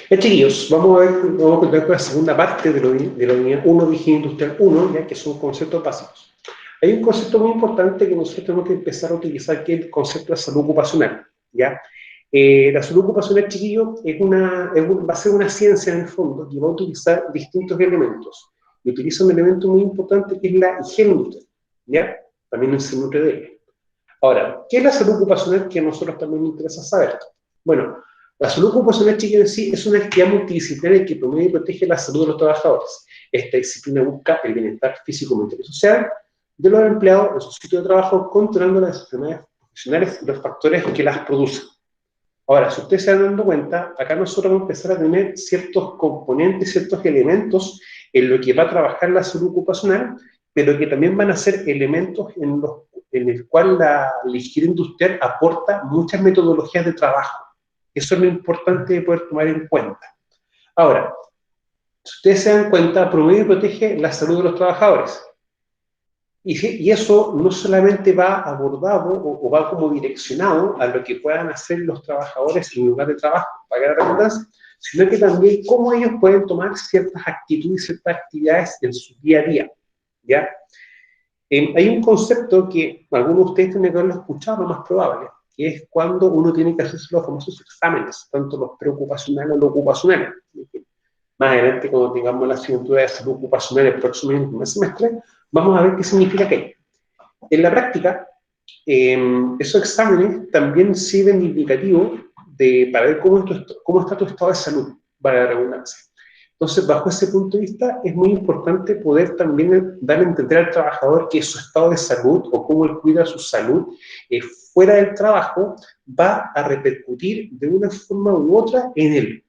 Chiquillos, vamos a continuar con la segunda parte de la unidad 1 de Higiene Industrial 1, ya que son conceptos básicos. Hay un concepto muy importante que nosotros tenemos que empezar a utilizar, que es el concepto de salud ocupacional, ¿ya? La salud ocupacional, chiquillos, va a ser una ciencia en el fondo que va a utilizar distintos elementos. Y utiliza un elemento muy importante que es la higiene industrial, ¿ya? También se nutre de ella. Ahora, ¿qué es la salud ocupacional que a nosotros también nos interesa saber? Bueno, la salud ocupacional, chiquillos, en sí es una actividad multidisciplinaria que promueve y protege la salud de los trabajadores. Esta disciplina busca el bienestar físico, mental y social de los empleados en su sitio de trabajo, controlando las enfermedades profesionales y los factores que las producen. Ahora, si ustedes se van dando cuenta, acá nosotros vamos a empezar a tener ciertos componentes, ciertos elementos en lo que va a trabajar la salud ocupacional, pero que también van a ser elementos en el cual la higiene industrial aporta muchas metodologías de trabajo. Eso es lo importante de poder tomar en cuenta. Ahora, si ustedes se dan cuenta, promueve y protege la salud de los trabajadores. Y eso no solamente va abordado o va como direccionado a lo que puedan hacer los trabajadores en lugar de trabajo, para la redundancia, sino que también cómo ellos pueden tomar ciertas actitudes, ciertas actividades en su día a día, ¿ya? Hay un concepto que algunos de ustedes tienen que haberlo escuchado, lo más probable, que es cuando uno tiene que hacerse los famosos exámenes, tanto los preocupacionales o los ocupacionales. Más adelante, cuando tengamos la asignatura de salud ocupacional el próximo primer semestre, vamos a ver qué significa aquello. En la práctica, esos exámenes también sirven de indicativo para ver cómo está tu estado de salud, para la redundancia. Entonces, bajo ese punto de vista, es muy importante poder también dar a entender al trabajador que su estado de salud o cómo él cuida su salud fuera del trabajo va a repercutir de una forma u otra en él.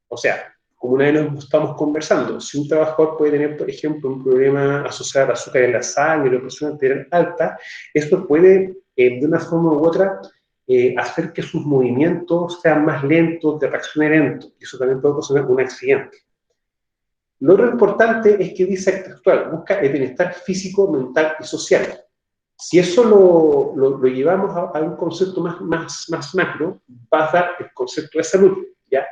O sea, como una vez nos estamos conversando, si un trabajador puede tener, por ejemplo, un problema asociado al azúcar en la sangre o presión arterial alta, esto puede, de una forma u otra, hacer que sus movimientos sean más lentos, de reacción lento, y eso también puede causar un accidente. Lo otro importante es que dice textual, busca el bienestar físico, mental y social. Si eso lo llevamos a un concepto más macro, va a dar el concepto de salud, ¿ya?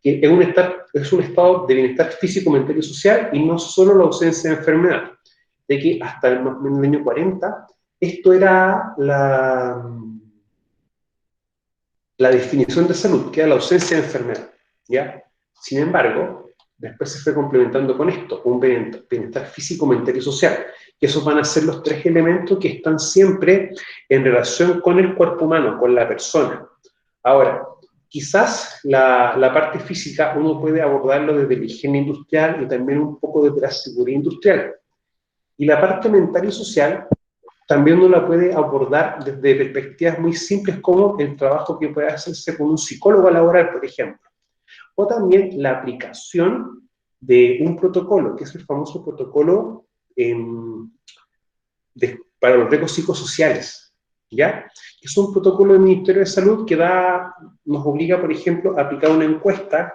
Que es un estado de bienestar físico, mental y social, y no solo la ausencia de enfermedad. De que hasta el año 40, esto era la definición de salud, que era la ausencia de enfermedad, ¿ya? Sin embargo, después se fue complementando con esto, un bienestar físico, mental y social, que esos van a ser los tres elementos que están siempre en relación con el cuerpo humano, con la persona. Ahora, quizás la parte física uno puede abordarlo desde la higiene industrial y también un poco desde la seguridad industrial. Y la parte mental y social también uno la puede abordar desde perspectivas muy simples como el trabajo que puede hacerse con un psicólogo laboral, por ejemplo. O también la aplicación de un protocolo, que es el famoso protocolo para los riesgos psicosociales, ¿ya? Que es un protocolo del Ministerio de Salud que nos obliga, por ejemplo, a aplicar una encuesta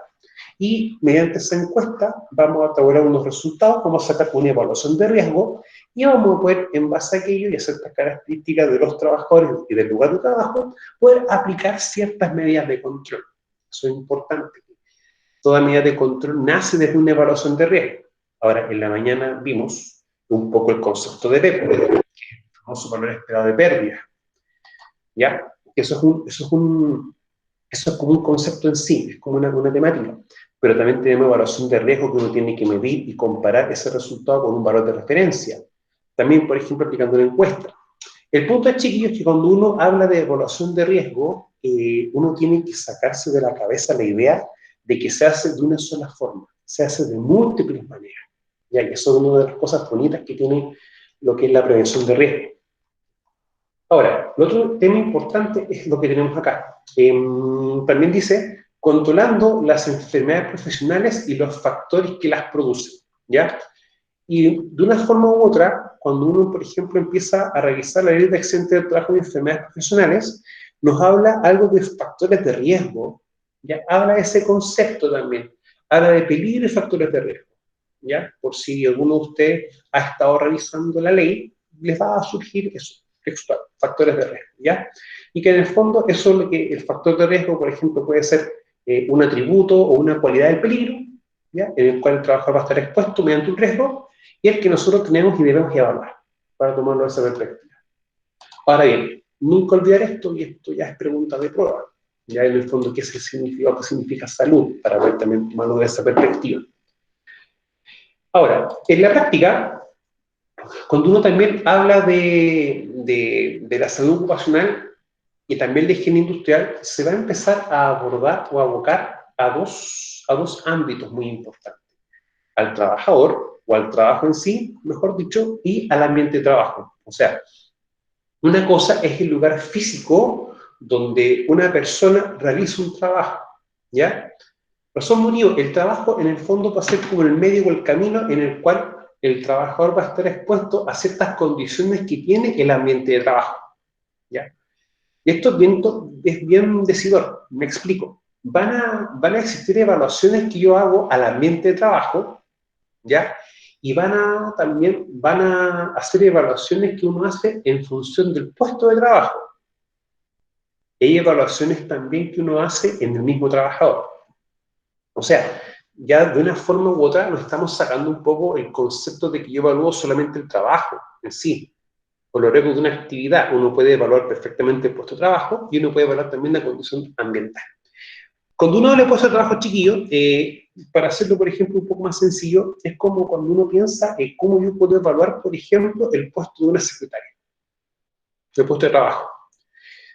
y mediante esa encuesta vamos a elaborar unos resultados, vamos a sacar una evaluación de riesgo y vamos a poder, en base a aquello y a ciertas características de los trabajadores y del lugar de trabajo, poder aplicar ciertas medidas de control. Eso es importante. Toda medida de control nace desde una evaluación de riesgo. Ahora, en la mañana vimos un poco el concepto de PEP, el famoso valor esperado de pérdida. ¿Ya? Eso es como un concepto en sí, es como una temática. Pero también tenemos evaluación de riesgo que uno tiene que medir y comparar ese resultado con un valor de referencia. También, por ejemplo, aplicando una encuesta. El punto es, chiquillos, que cuando uno habla de evaluación de riesgo, uno tiene que sacarse de la cabeza la idea de que se hace de una sola forma, se hace de múltiples maneras. Ya que eso es una de las cosas bonitas que tiene lo que es la prevención de riesgo. Ahora, el otro tema importante es lo que tenemos acá. También dice, controlando las enfermedades profesionales y los factores que las producen, ¿ya? Y de una forma u otra, cuando uno, por ejemplo, empieza a revisar la ley de accidentes de trabajo y enfermedades profesionales, nos habla algo de factores de riesgo, ¿ya? Habla de ese concepto también, habla de peligro y factores de riesgo, ¿ya? Por si alguno de ustedes ha estado revisando la ley, les va a surgir eso. Textual, factores de riesgo, ¿ya? Y que en el fondo eso es lo que el factor de riesgo, por ejemplo, puede ser un atributo o una cualidad del peligro, ¿ya? En el cual el trabajador va a estar expuesto mediante un riesgo, y el que nosotros tenemos y debemos evaluar para tomarlo de esa perspectiva. Ahora bien, nunca olvidar esto, y esto ya es pregunta de prueba, ya en el fondo qué significa, qué significa salud, para poder también tomarlo de esa perspectiva. Ahora, en la práctica, cuando uno también habla de la salud ocupacional y también de higiene industrial, se va a empezar a abordar o a abocar a dos ámbitos muy importantes: al trabajador o al trabajo en sí, mejor dicho, y al ambiente de trabajo. O sea, una cosa es el lugar físico donde una persona realiza un trabajo, ¿ya? Razón motivo, el trabajo en el fondo va a ser como el medio o el camino en el cual el trabajador va a estar expuesto a ciertas condiciones que tiene el ambiente de trabajo, ¿ya? Y esto es bien decidor, me explico. Van a existir evaluaciones que yo hago al ambiente de trabajo, ¿ya? Y también van a hacer evaluaciones que uno hace en función del puesto de trabajo. Hay evaluaciones también que uno hace en el mismo trabajador. O sea, ya de una forma u otra nos estamos sacando un poco el concepto de que yo evalúo solamente el trabajo en sí. Por lo largo de una actividad, uno puede evaluar perfectamente el puesto de trabajo y uno puede evaluar también la condición ambiental. Cuando uno habla de puesto de trabajo chiquillo, para hacerlo, por ejemplo, un poco más sencillo, es como cuando uno piensa en cómo yo puedo evaluar, por ejemplo, el puesto de una secretaria, el puesto de trabajo.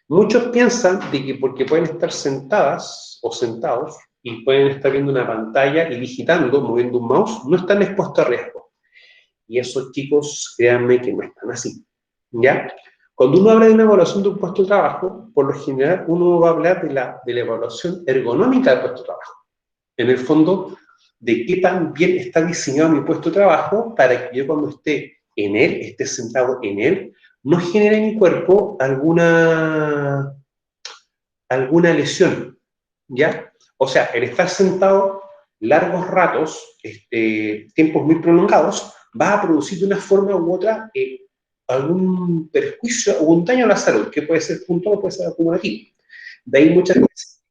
Muchos piensan de que porque pueden estar sentadas o sentados y pueden estar viendo una pantalla y digitando, moviendo un mouse, no están expuestos a riesgo. Y esos chicos, créanme que no están así, ¿ya? Cuando uno habla de una evaluación de un puesto de trabajo, por lo general uno va a hablar de la evaluación ergonómica del puesto de trabajo. En el fondo, de qué tan bien está diseñado mi puesto de trabajo para que yo cuando esté en él, esté sentado en él, no genere en mi cuerpo alguna lesión, ¿ya? O sea, el estar sentado largos ratos, tiempos muy prolongados, va a producir de una forma u otra algún perjuicio o un daño a la salud, que puede ser puntual o puede ser acumulativo. De ahí muchas veces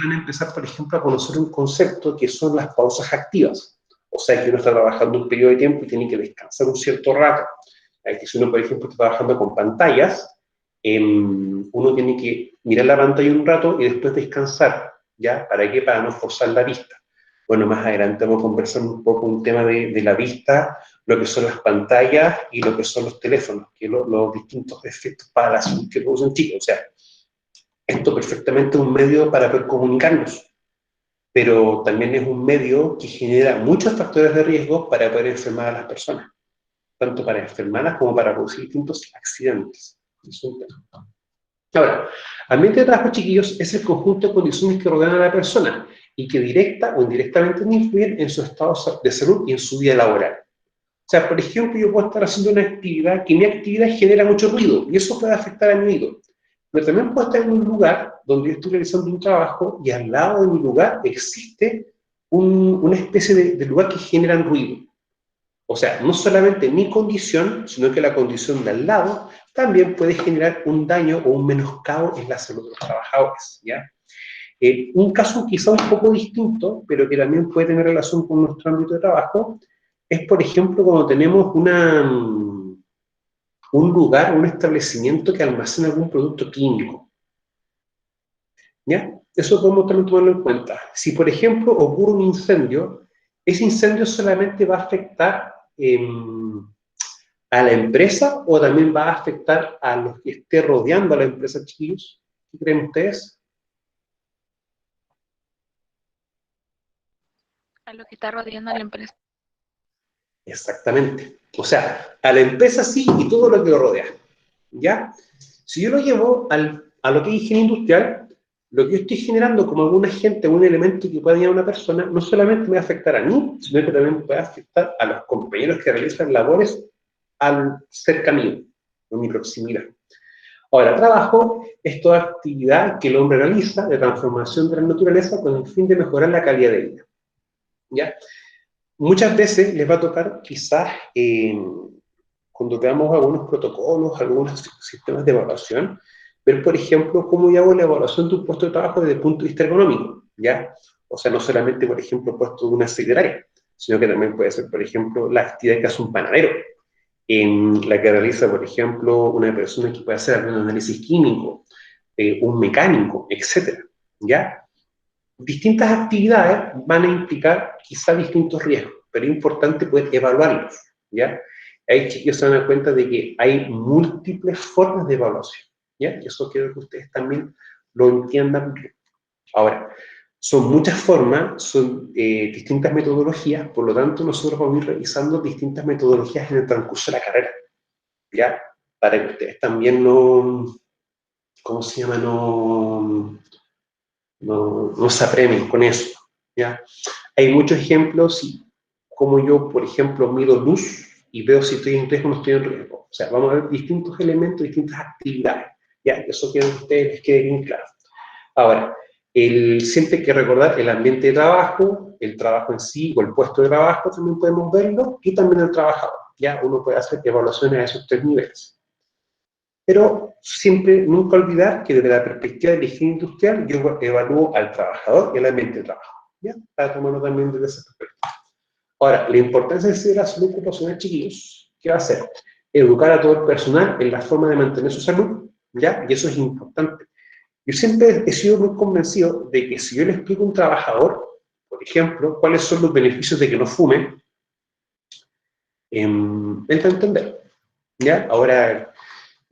van a empezar, por ejemplo, a conocer un concepto que son las pausas activas. O sea, que uno está trabajando un periodo de tiempo y tiene que descansar un cierto rato. Que si uno, por ejemplo, está trabajando con pantallas, uno tiene que mirar la pantalla un rato y después descansar, ¿ya? ¿Para qué? Para no forzar la vista. Bueno, más adelante vamos a conversar un poco un tema de la vista, lo que son las pantallas y lo que son los teléfonos, que los distintos efectos para la salud que producen chicos. O sea, esto perfectamente es un medio para poder comunicarnos, pero también es un medio que genera muchos factores de riesgo para poder enfermar a las personas, tanto para enfermarlas como para producir distintos accidentes. Es un tema. Ahora, ambiente de trabajo, chiquillos, es el conjunto de condiciones que rodean a la persona y que directa o indirectamente influyen en su estado de salud y en su vida laboral. O sea, por ejemplo, yo puedo estar haciendo una actividad que mi actividad genera mucho ruido y eso puede afectar a mi oído. Pero también puedo estar en un lugar donde yo estoy realizando un trabajo y al lado de mi lugar existe una especie de lugar que genera ruido. O sea, no solamente mi condición, sino que la condición de al lado también puede generar un daño o un menoscabo en la salud de los trabajadores, ¿ya? Un caso quizá un poco distinto, pero que también puede tener relación con nuestro ámbito de trabajo, es, por ejemplo, cuando tenemos un lugar, un establecimiento que almacena algún producto químico, ¿ya? Eso podemos también tomarlo en cuenta. Si, por ejemplo, ocurre un incendio, ese incendio solamente va a afectar a la empresa o también va a afectar a los que esté rodeando a la empresa, chiquillos. ¿Qué creen ustedes? A lo que está rodeando a la empresa. Exactamente. O sea, a la empresa sí y todo lo que lo rodea, ¿ya? Si yo lo llevo a lo que es higiene industrial, lo que yo estoy generando como algún agente, un elemento que pueda dañar a una persona, no solamente me va a afectar a mí, sino que también puede afectar a los compañeros que realizan labores al cerca mío, en mi proximidad. Ahora, trabajo es toda actividad que el hombre realiza de transformación de la naturaleza con el fin de mejorar la calidad de vida, ¿ya? Muchas veces les va a tocar quizás cuando veamos algunos protocolos, algunos sistemas de evaluación, ver, por ejemplo, cómo yo hago la evaluación de un puesto de trabajo desde el punto de vista económico, ¿ya? O sea, no solamente, por ejemplo, el puesto de una secretaria, sino que también puede ser, por ejemplo, la actividad que hace un panadero, en la que realiza, por ejemplo, una persona que puede hacer algún análisis químico, un mecánico, etcétera, ¿ya? Distintas actividades van a implicar quizá distintos riesgos, pero es importante poder evaluarlos, ¿ya? Ahí ellos se dan cuenta de que hay múltiples formas de evaluación, ¿ya? Y eso quiero que ustedes también lo entiendan bien. Ahora, son muchas formas, son distintas metodologías, por lo tanto nosotros vamos a ir revisando distintas metodologías en el transcurso de la carrera, ¿ya? Para que ustedes también no, ¿cómo se llama? No se apremien con eso, ¿ya? Hay muchos ejemplos, y como yo, por ejemplo, mido luz y veo si estoy en riesgo o no estoy en riesgo. O sea, vamos a ver distintos elementos, distintas actividades, ¿ya? Eso quiero que ustedes les quede bien claro. Ahora, siempre hay que recordar el ambiente de trabajo, el trabajo en sí o el puesto de trabajo también podemos verlo, y también el trabajador, ¿ya? Uno puede hacer evaluaciones a esos tres niveles. Pero siempre, nunca olvidar que desde la perspectiva de la higiene industrial, yo evalúo al trabajador y al ambiente de trabajo, ¿ya? Para tomarlo también desde esa perspectiva. Ahora, la importancia de la salud ocupacional, chiquillos, ¿qué va a hacer? Educar a todo el personal en la forma de mantener su salud, ¿ya? Y eso es importante. Yo siempre he sido muy convencido de que si yo le explico a un trabajador, por ejemplo, cuáles son los beneficios de que no fume, él va a entender, ¿ya? Ahora,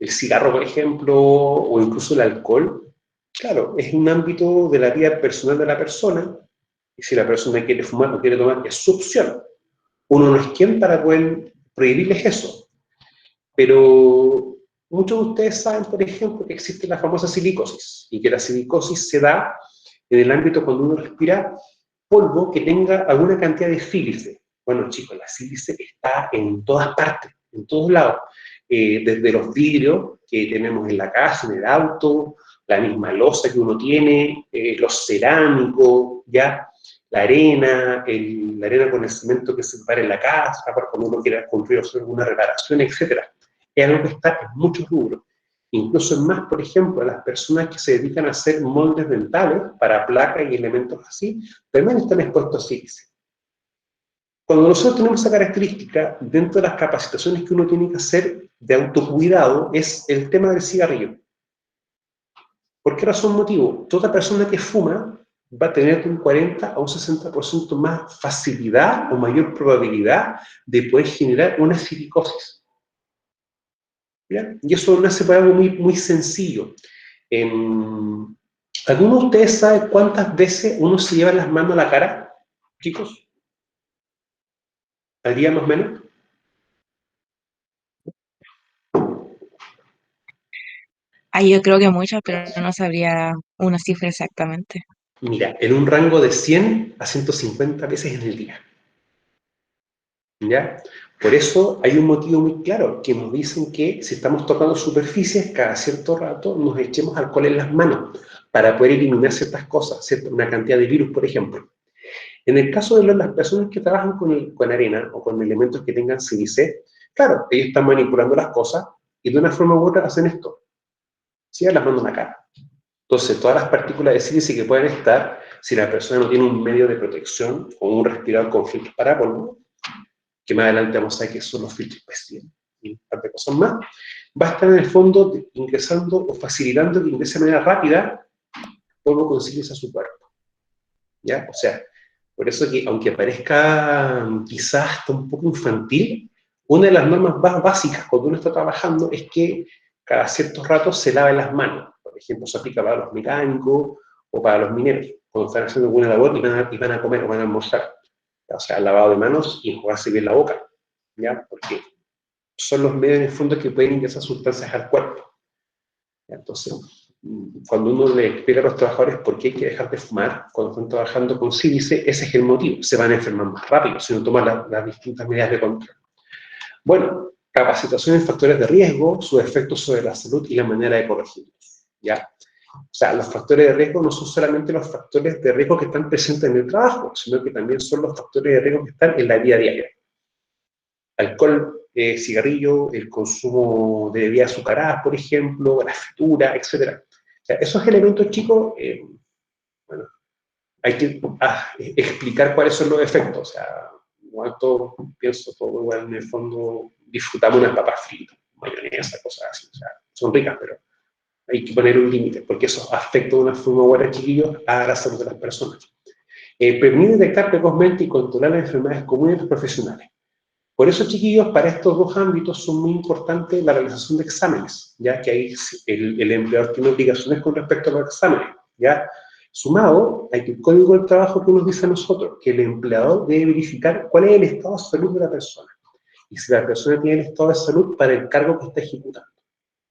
el cigarro, por ejemplo, o incluso el alcohol, claro, es un ámbito de la vida personal de la persona, y si la persona quiere fumar o quiere tomar, es su opción. Uno no es quien para poder prohibirles eso, pero muchos de ustedes saben, por ejemplo, que existe la famosa silicosis, y que la silicosis se da en el ámbito cuando uno respira polvo que tenga alguna cantidad de sílice. Bueno, chicos, la sílice está en todas partes, en todos lados. Desde los vidrios que tenemos en la casa, en el auto, la misma loza que uno tiene, los cerámicos, ya, la arena con el cemento que se prepara en la casa, para cuando uno quiera construir o hacer alguna reparación, etc. Es algo que está en muchos rubros. Incluso es más, por ejemplo, las personas que se dedican a hacer moldes dentales para placas y elementos así, también están expuestos a sílice. Cuando nosotros tenemos esa característica, dentro de las capacitaciones que uno tiene que hacer de autocuidado, es el tema del cigarrillo. ¿Por qué razón motivo? Toda persona que fuma va a tener un 40 a un 60% más facilidad o mayor probabilidad de poder generar una silicosis. ¿Ya? Y eso nace por algo muy, muy sencillo. ¿Alguno de ustedes sabe cuántas veces uno se lleva las manos a la cara, chicos? ¿Al día más o menos? Ahí yo creo que muchas, pero no sabría una cifra exactamente. Mira, en un rango de 100 a 150 veces en el día. ¿Ya? Por eso hay un motivo muy claro, que nos dicen que si estamos tocando superficies, cada cierto rato nos echemos alcohol en las manos para poder eliminar ciertas cosas, ¿cierto? Una cantidad de virus, por ejemplo. En el caso de las personas que trabajan con arena o con elementos que tengan sílice, claro, ellos están manipulando las cosas y de una forma u otra hacen esto. ¿Sí? Las mandan acá. Entonces, todas las partículas de sílice que pueden estar, si la persona no tiene un medio de protección o un respirador con filtros para polvo, que más adelante vamos a ver que son los filtros PESTI y un par de cosas más, va a estar en el fondo ingresando o facilitando que ingrese de manera rápida polvo con sílice a su cuerpo. ¿Ya? O sea, por eso que, aunque parezca quizás hasta un poco infantil, una de las normas más básicas cuando uno está trabajando es que cada ciertos ratos se lave las manos. Por ejemplo, se aplica para los mecánicos o para los mineros, cuando están haciendo alguna labor y van a comer o van a almorzar. O sea, lavado de manos y enjuagarse bien la boca, ¿ya? Porque son los medios en el fondo que pueden ingresar sustancias al cuerpo. ¿Ya? Entonces, cuando uno le explica a los trabajadores por qué hay que dejar de fumar cuando están trabajando con sílice, ese es el motivo. Se van a enfermar más rápido si no toman las distintas medidas de control. Bueno, capacitación en factores de riesgo, sus efectos sobre la salud y la manera de corregirlos. ¿Ya? O sea, los factores de riesgo no son solamente los factores de riesgo que están presentes en el trabajo, sino que también son los factores de riesgo que están en la vida diaria. Alcohol, cigarrillo, el consumo de bebidas azucaradas, por ejemplo, la fritura, etc. O sea, esos elementos, chicos, bueno, hay que explicar cuáles son los efectos. O sea, igual todo, pienso todo, igual en el fondo disfrutamos unas papas fritas, mayonesa, cosas así. O sea, son ricas, pero hay que poner un límite, porque eso afecta de una forma buena, chiquillos, a la salud de las personas. Permite detectar precozmente y controlar las enfermedades comunes de los profesionales. Por eso, chiquillos, para estos dos ámbitos son muy importantes la realización de exámenes, ya que ahí el empleador tiene obligaciones con respecto a los exámenes, ¿ya? Sumado, hay el código del trabajo que nos dice a nosotros que el empleador debe verificar cuál es el estado de salud de la persona y si la persona tiene el estado de salud para el cargo que está ejecutando.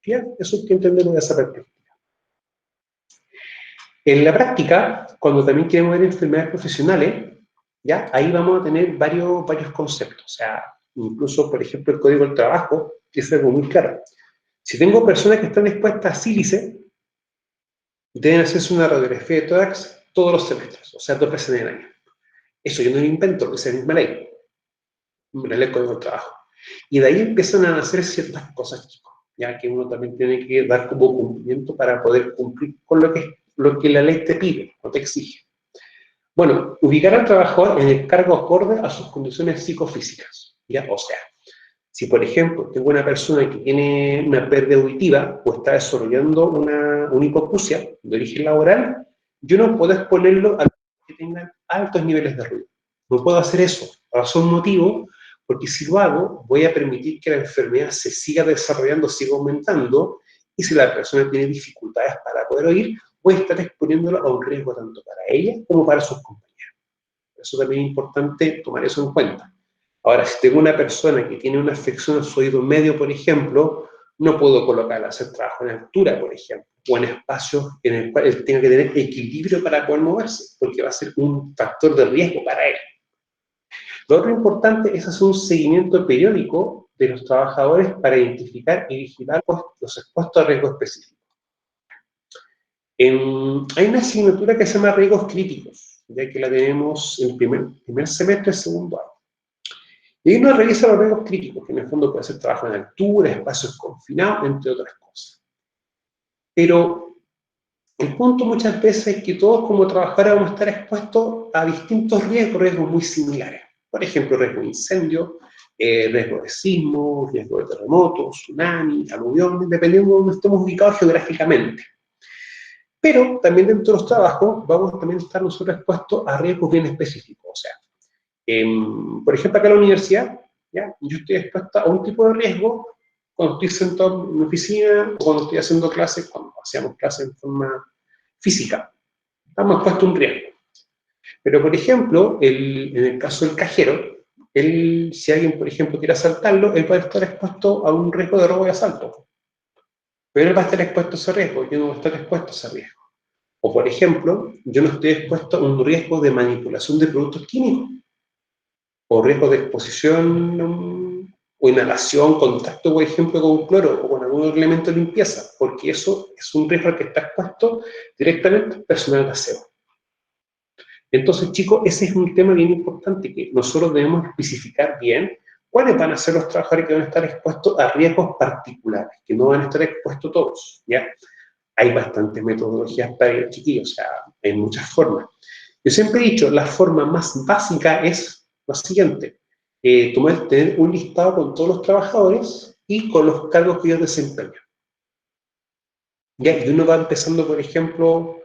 ¿Bien? Eso hay que entenderlo de esa perspectiva. En la práctica, cuando también queremos ver enfermedades profesionales, ¿ya? Ahí vamos a tener varios conceptos. O sea, incluso, por ejemplo, el Código del Trabajo es algo muy claro. Si tengo personas que están expuestas a sílice, deben hacerse una radiografía de tórax todos los semestres, o sea, 2 veces en el año. Eso yo no lo invento, es la misma ley. La ley del Código del Trabajo. Y de ahí empiezan a nacer ciertas cosas, chicos, ya que uno también tiene que dar como cumplimiento para poder cumplir con lo que la ley te pide o te exige. Bueno, ubicar al trabajador en el cargo acorde a sus condiciones psicofísicas, ¿ya? O sea, si por ejemplo tengo una persona que tiene una pérdida auditiva o está desarrollando una hipoacusia de origen laboral, yo no puedo exponerlo a que tengan altos niveles de ruido. No puedo hacer eso, por razón motivo, porque si lo hago, voy a permitir que la enfermedad se siga desarrollando, siga aumentando, y si la persona tiene dificultades para poder oír, voy a estar exponiéndolo a un riesgo tanto para ella como para sus compañeros. Eso también es importante tomar eso en cuenta. Ahora, si tengo una persona que tiene una afección a su oído medio, por ejemplo, no puedo colocarla a hacer trabajo en altura, por ejemplo, o en espacios en el cual él tenga que tener equilibrio para poder moverse, porque va a ser un factor de riesgo para él. Lo otro importante es hacer un seguimiento periódico de los trabajadores para identificar y vigilar los expuestos a riesgos específicos. Hay una asignatura que se llama riesgos críticos, ya que la tenemos en primer semestre, segundo año. Y ahí uno revisa los riesgos críticos, que en el fondo puede ser trabajo en altura, espacios confinados, entre otras cosas. Pero el punto muchas veces es que todos como trabajadores vamos a estar expuestos a distintos riesgos muy similares. Por ejemplo, riesgo de incendio, riesgo de sismo, riesgo de terremotos, tsunami, aluvión, dependiendo de donde estemos ubicados geográficamente. Pero también dentro de los trabajos vamos a también estar nosotros expuestos a riesgos bien específicos. O sea, por ejemplo, acá en la universidad, ¿ya? Yo estoy expuesta a un tipo de riesgo cuando estoy sentado en mi oficina o cuando estoy haciendo clases, cuando hacíamos clases en forma física. Estamos expuestos a un riesgo. Pero, por ejemplo, en el caso del cajero, si alguien, por ejemplo, quiere asaltarlo, él puede estar expuesto a un riesgo de robo y asalto. Pero él va a estar expuesto a ese riesgo, yo no voy a estar expuesto a ese riesgo. O, por ejemplo, yo no estoy expuesto a un riesgo de manipulación de productos químicos o riesgo de exposición o inhalación, contacto, por ejemplo, con cloro o con algún elemento de limpieza, porque eso es un riesgo al que está expuesto directamente el personal de aseo. Entonces, chicos, ese es un tema bien importante que nosotros debemos especificar bien cuáles van a ser los trabajadores que van a estar expuestos a riesgos particulares, que no van a estar expuestos todos, ¿ya? Hay bastantes metodologías para ello, chiquillos, o sea, hay muchas formas. Yo siempre he dicho, la forma más básica es la siguiente. Tener un listado con todos los trabajadores y con los cargos que ellos desempeñan. ¿Ya? Y uno va empezando, por ejemplo,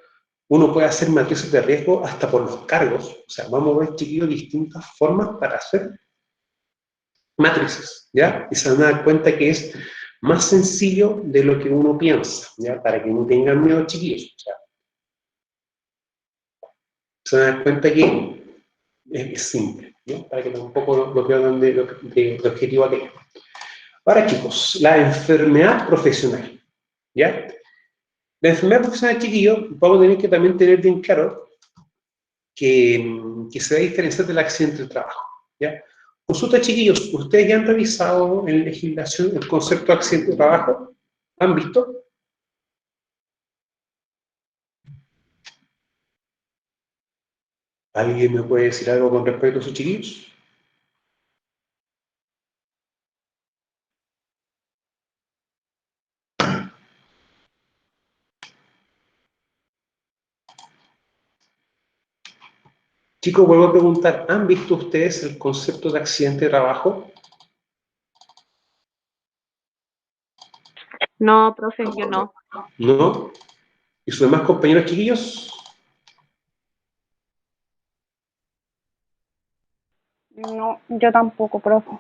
uno puede hacer matrices de riesgo hasta por los cargos. O sea, vamos a ver, chiquillos, distintas formas para hacer matrices, ¿ya? Y se van a dar cuenta que es más sencillo de lo que uno piensa, ¿ya? Para que no tengan miedo, chiquillos. O sea, se van a dar cuenta que es simple, ¿no? Para que tampoco lo vean de objetivo aquello. Ahora, chicos, la enfermedad profesional, ¿ya? La enfermedad profesional, chiquillo, vamos a tener que también tener bien claro que se va a diferenciar del accidente de trabajo, ¿ya? Consulta, chiquillos, ¿ustedes ya han revisado en legislación el concepto de accidente de trabajo? ¿Han visto? ¿Alguien me puede decir algo con respecto a esos chiquillos? Chicos, vuelvo a preguntar, ¿han visto ustedes el concepto de accidente de trabajo? No, profe, yo no. ¿No? ¿Y sus demás compañeros chiquillos? No, yo tampoco, profe.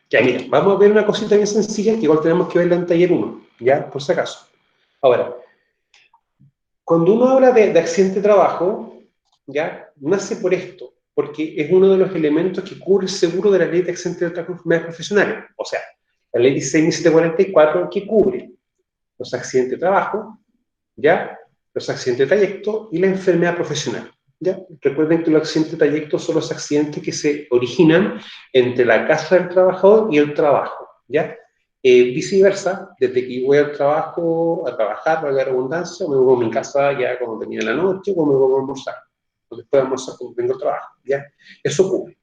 Ya, mira, vamos a ver una cosita bien sencilla que igual tenemos que verla en taller 1, ¿ya? Por si acaso. Ahora, cuando uno habla de accidente de trabajo, ¿ya? Nace por esto, porque es uno de los elementos que cubre el seguro de la ley de accidente de trabajo y enfermedades profesionales. O sea, la ley 16.744 que cubre los accidentes de trabajo, ¿ya? Los accidentes de trayecto y la enfermedad profesional, ¿ya? Recuerden que los accidentes de trayecto son los accidentes que se originan entre la casa del trabajador y el trabajo, ¿ya? Viceversa, desde que voy al trabajo, a trabajar, valga la redundancia, o me voy a mi casa ya cuando termina la noche, o me voy a almorzar, o después de almorzar cuando vengo al trabajo, ¿ya? Eso ocurre.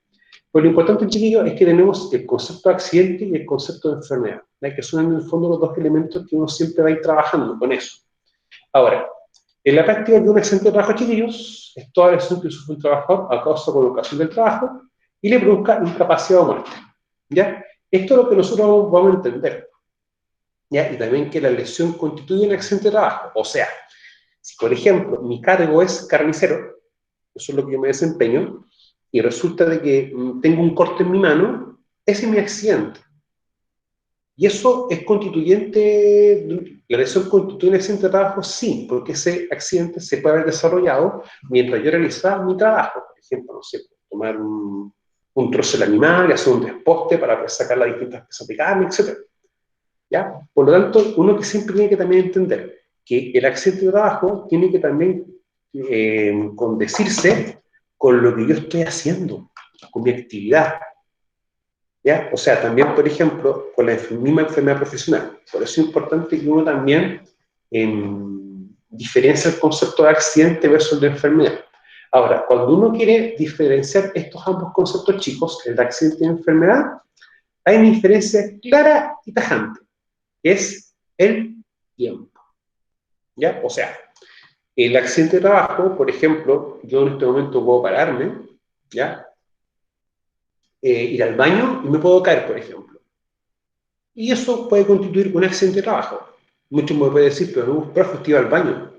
Pero lo importante, chiquillos, es que tenemos el concepto de accidente y el concepto de enfermedad, ¿ya? Que son en el fondo los dos elementos que uno siempre va a ir trabajando con eso. Ahora, en la práctica de un accidente de trabajo, chiquillos, es toda lesión que sufre un trabajador a causa de colocación del trabajo y le provoca incapacidad o muerte, ¿ya? Esto es lo que nosotros vamos a entender, ¿ya? Y también que la lesión constituye un accidente de trabajo. O sea, si por ejemplo mi cargo es carnicero, eso es lo que yo me desempeño, y resulta de que tengo un corte en mi mano, ese es mi accidente. Y eso es constituyente, la lesión constituye un accidente de trabajo, sí, porque ese accidente se puede haber desarrollado mientras yo realizaba mi trabajo. Por ejemplo, no sé, tomar un trozo del animal y hacer un desposte para poder sacar las distintas piezas de carne, etc. ¿Ya? Por lo tanto, uno que siempre tiene que también entender que el accidente de trabajo tiene que también condecirse con lo que yo estoy haciendo, con mi actividad. ¿Ya? O sea, también, por ejemplo, con la misma enfermedad profesional. Por eso es importante que uno también diferencia el concepto de accidente versus de enfermedad. Ahora, cuando uno quiere diferenciar estos ambos conceptos chicos, el de accidente y enfermedad, hay una diferencia clara y tajante, que es el tiempo. ¿Ya? O sea, el accidente de trabajo, por ejemplo, yo en este momento puedo pararme, ¿ya? Ir al baño y me puedo caer, por ejemplo. Y eso puede constituir un accidente de trabajo. Muchos me pueden decir, pero no, profe, estoy al baño.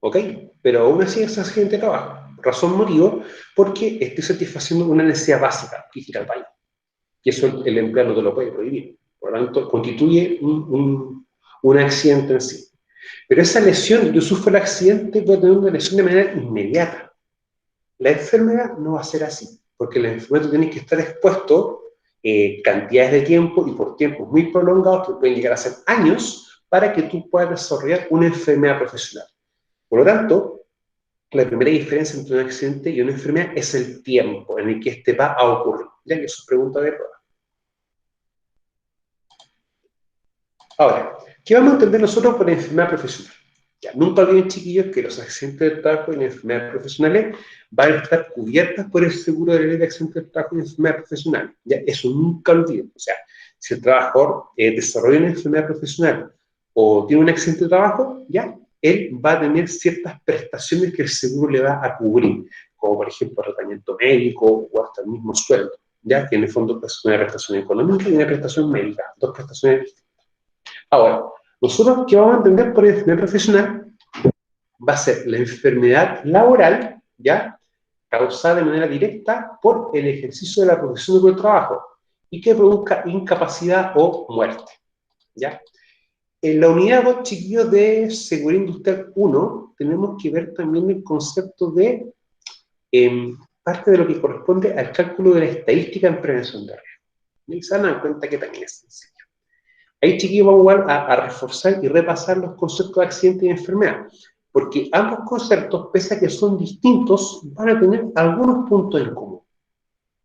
¿Ok? Pero aún así es accidente de trabajo. Razón, motivo, porque estoy satisfaciendo una necesidad básica, que es ir al baño. Y eso el empleado no te lo puede prohibir. Por lo tanto, constituye un accidente en sí. Pero esa lesión, yo sufro el accidente, puedo tener una lesión de manera inmediata. La enfermedad no va a ser así, porque la enfermedad tú tienes que estar expuesto cantidades de tiempo y por tiempos muy prolongados, que pueden llegar a ser años, para que tú puedas desarrollar una enfermedad profesional. Por lo tanto, la primera diferencia entre un accidente y una enfermedad es el tiempo en el que este va a ocurrir. Ya que eso es pregunta de prueba. Ahora, ¿qué vamos a entender nosotros por enfermedad profesional? Ya, nunca olviden, chiquillos, que los accidentes de trabajo y las enfermedades profesionales van a estar cubiertas por el seguro de la ley de accidentes de trabajo y enfermedades profesionales. Ya, eso nunca lo olviden. O sea, si el trabajador desarrolla una enfermedad profesional o tiene un accidente de trabajo, ya, él va a tener ciertas prestaciones que el seguro le va a cubrir, como por ejemplo tratamiento médico o hasta el mismo sueldo, ya, que en el fondo es una prestación económica y una prestación médica, dos prestaciones distintas. Ahora, nosotros, ¿qué vamos a entender por enfermedad profesional? Va a ser la enfermedad laboral, ¿ya? Causada de manera directa por el ejercicio de la profesión o del trabajo y que produzca incapacidad o muerte, ¿ya? En la unidad 2, chiquillos, de Seguridad Industrial 1, tenemos que ver también el concepto de parte de lo que corresponde al cálculo de la estadística en prevención de riesgo. Y se dan cuenta que también es sencillo. Ahí, chiquillos, vamos a reforzar y repasar los conceptos de accidente y enfermedad, porque ambos conceptos, pese a que son distintos, van a tener algunos puntos en común,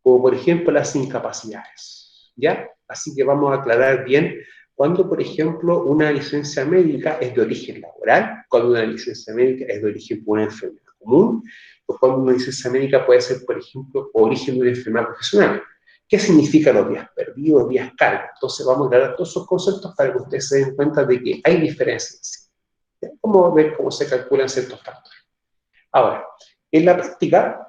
como por ejemplo las incapacidades, ¿ya? Así que vamos a aclarar bien cuando, por ejemplo, una licencia médica es de origen laboral, cuando una licencia médica es de origen por una enfermedad común, o cuando una licencia médica puede ser, por ejemplo, origen de una enfermedad profesional. ¿Qué significan los días perdidos, días cargos? Entonces vamos a aclarar todos esos conceptos para que ustedes se den cuenta de que hay diferencias. Vamos a ver cómo se calculan ciertos factores. Ahora, en la práctica,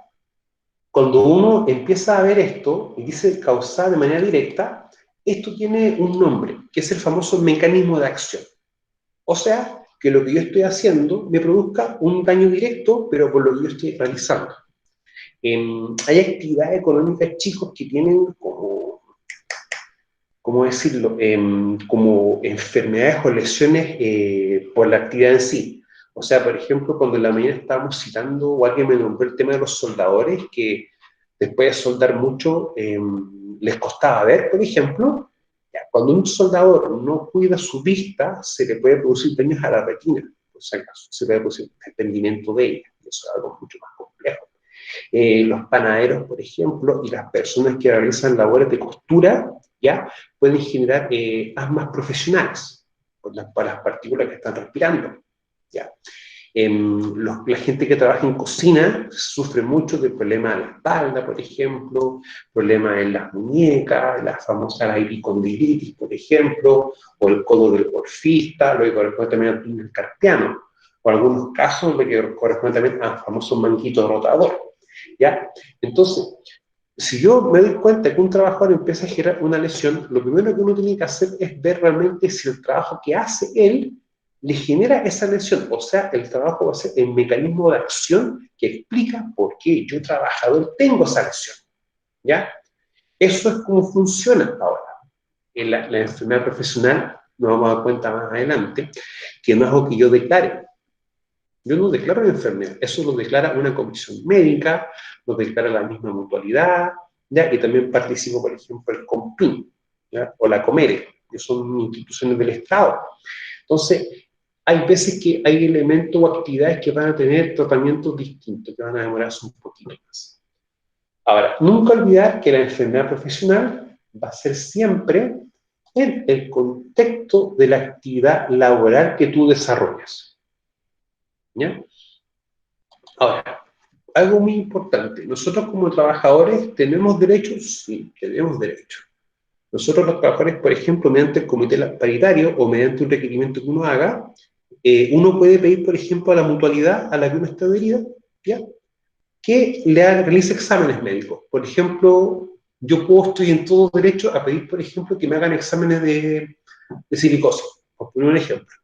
Cuando uno empieza a ver esto y dice causar de manera directa, esto tiene un nombre, que es el famoso mecanismo de acción. O sea, que lo que yo estoy haciendo me produzca un daño directo, pero por lo que yo estoy realizando. Hay actividades económicas, chicos, que tienen como, ¿cómo decirlo? Como enfermedades o lesiones por la actividad en sí. O sea, por ejemplo, cuando en la mañana estábamos citando, o alguien me nombró el tema de los soldadores, que después de soldar mucho les costaba ver, por ejemplo. Ya, cuando un soldador no cuida su vista, se le puede producir daños a la retina, por si acaso, se puede producir desprendimiento de ella, y eso es algo mucho más complejo. Los panaderos, por ejemplo, y las personas que realizan labores de costura, ¿ya? Pueden generar asmas profesionales por las partículas que están respirando, ¿ya? La gente que trabaja en cocina sufre mucho de problemas en la espalda, por ejemplo, problemas en las muñecas, la famosa epicondilitis, por ejemplo, o el codo del golfista, lo que corresponde también al túnel carpiano, o en algunos casos lo que corresponde también al famoso manguito rotador, ¿ya? Entonces, si yo me doy cuenta que un trabajador empieza a generar una lesión, lo primero que uno tiene que hacer es ver realmente si el trabajo que hace él le genera esa lesión. O sea, el trabajo va a ser el mecanismo de acción que explica por qué yo, trabajador, tengo esa lesión. ¿Ya? Eso es como funciona ahora. En la enfermedad profesional, nos vamos a dar cuenta más adelante, que no es algo que yo declare. Yo no declaro la enfermedad, eso lo declara una comisión médica, lo declara la misma mutualidad, ¿ya? Y también participo, por ejemplo, el COMPIN, ¿ya? O la COMERE, que son instituciones del Estado. Entonces, hay veces que hay elementos o actividades que van a tener tratamientos distintos, que van a demorarse un poquito más. Ahora, nunca olvidar que la enfermedad profesional va a ser siempre en el contexto de la actividad laboral que tú desarrollas. ¿Ya? Ahora, algo muy importante, nosotros como trabajadores tenemos derechos, sí, tenemos derechos. Nosotros los trabajadores, por ejemplo, mediante el comité paritario o mediante un requerimiento que uno haga, uno puede pedir, por ejemplo, a la mutualidad a la que uno está adherida, ¿ya? Que realice exámenes médicos. Por ejemplo, estoy en todo derecho a pedir, por ejemplo, que me hagan exámenes de silicosis, por poner un ejemplo.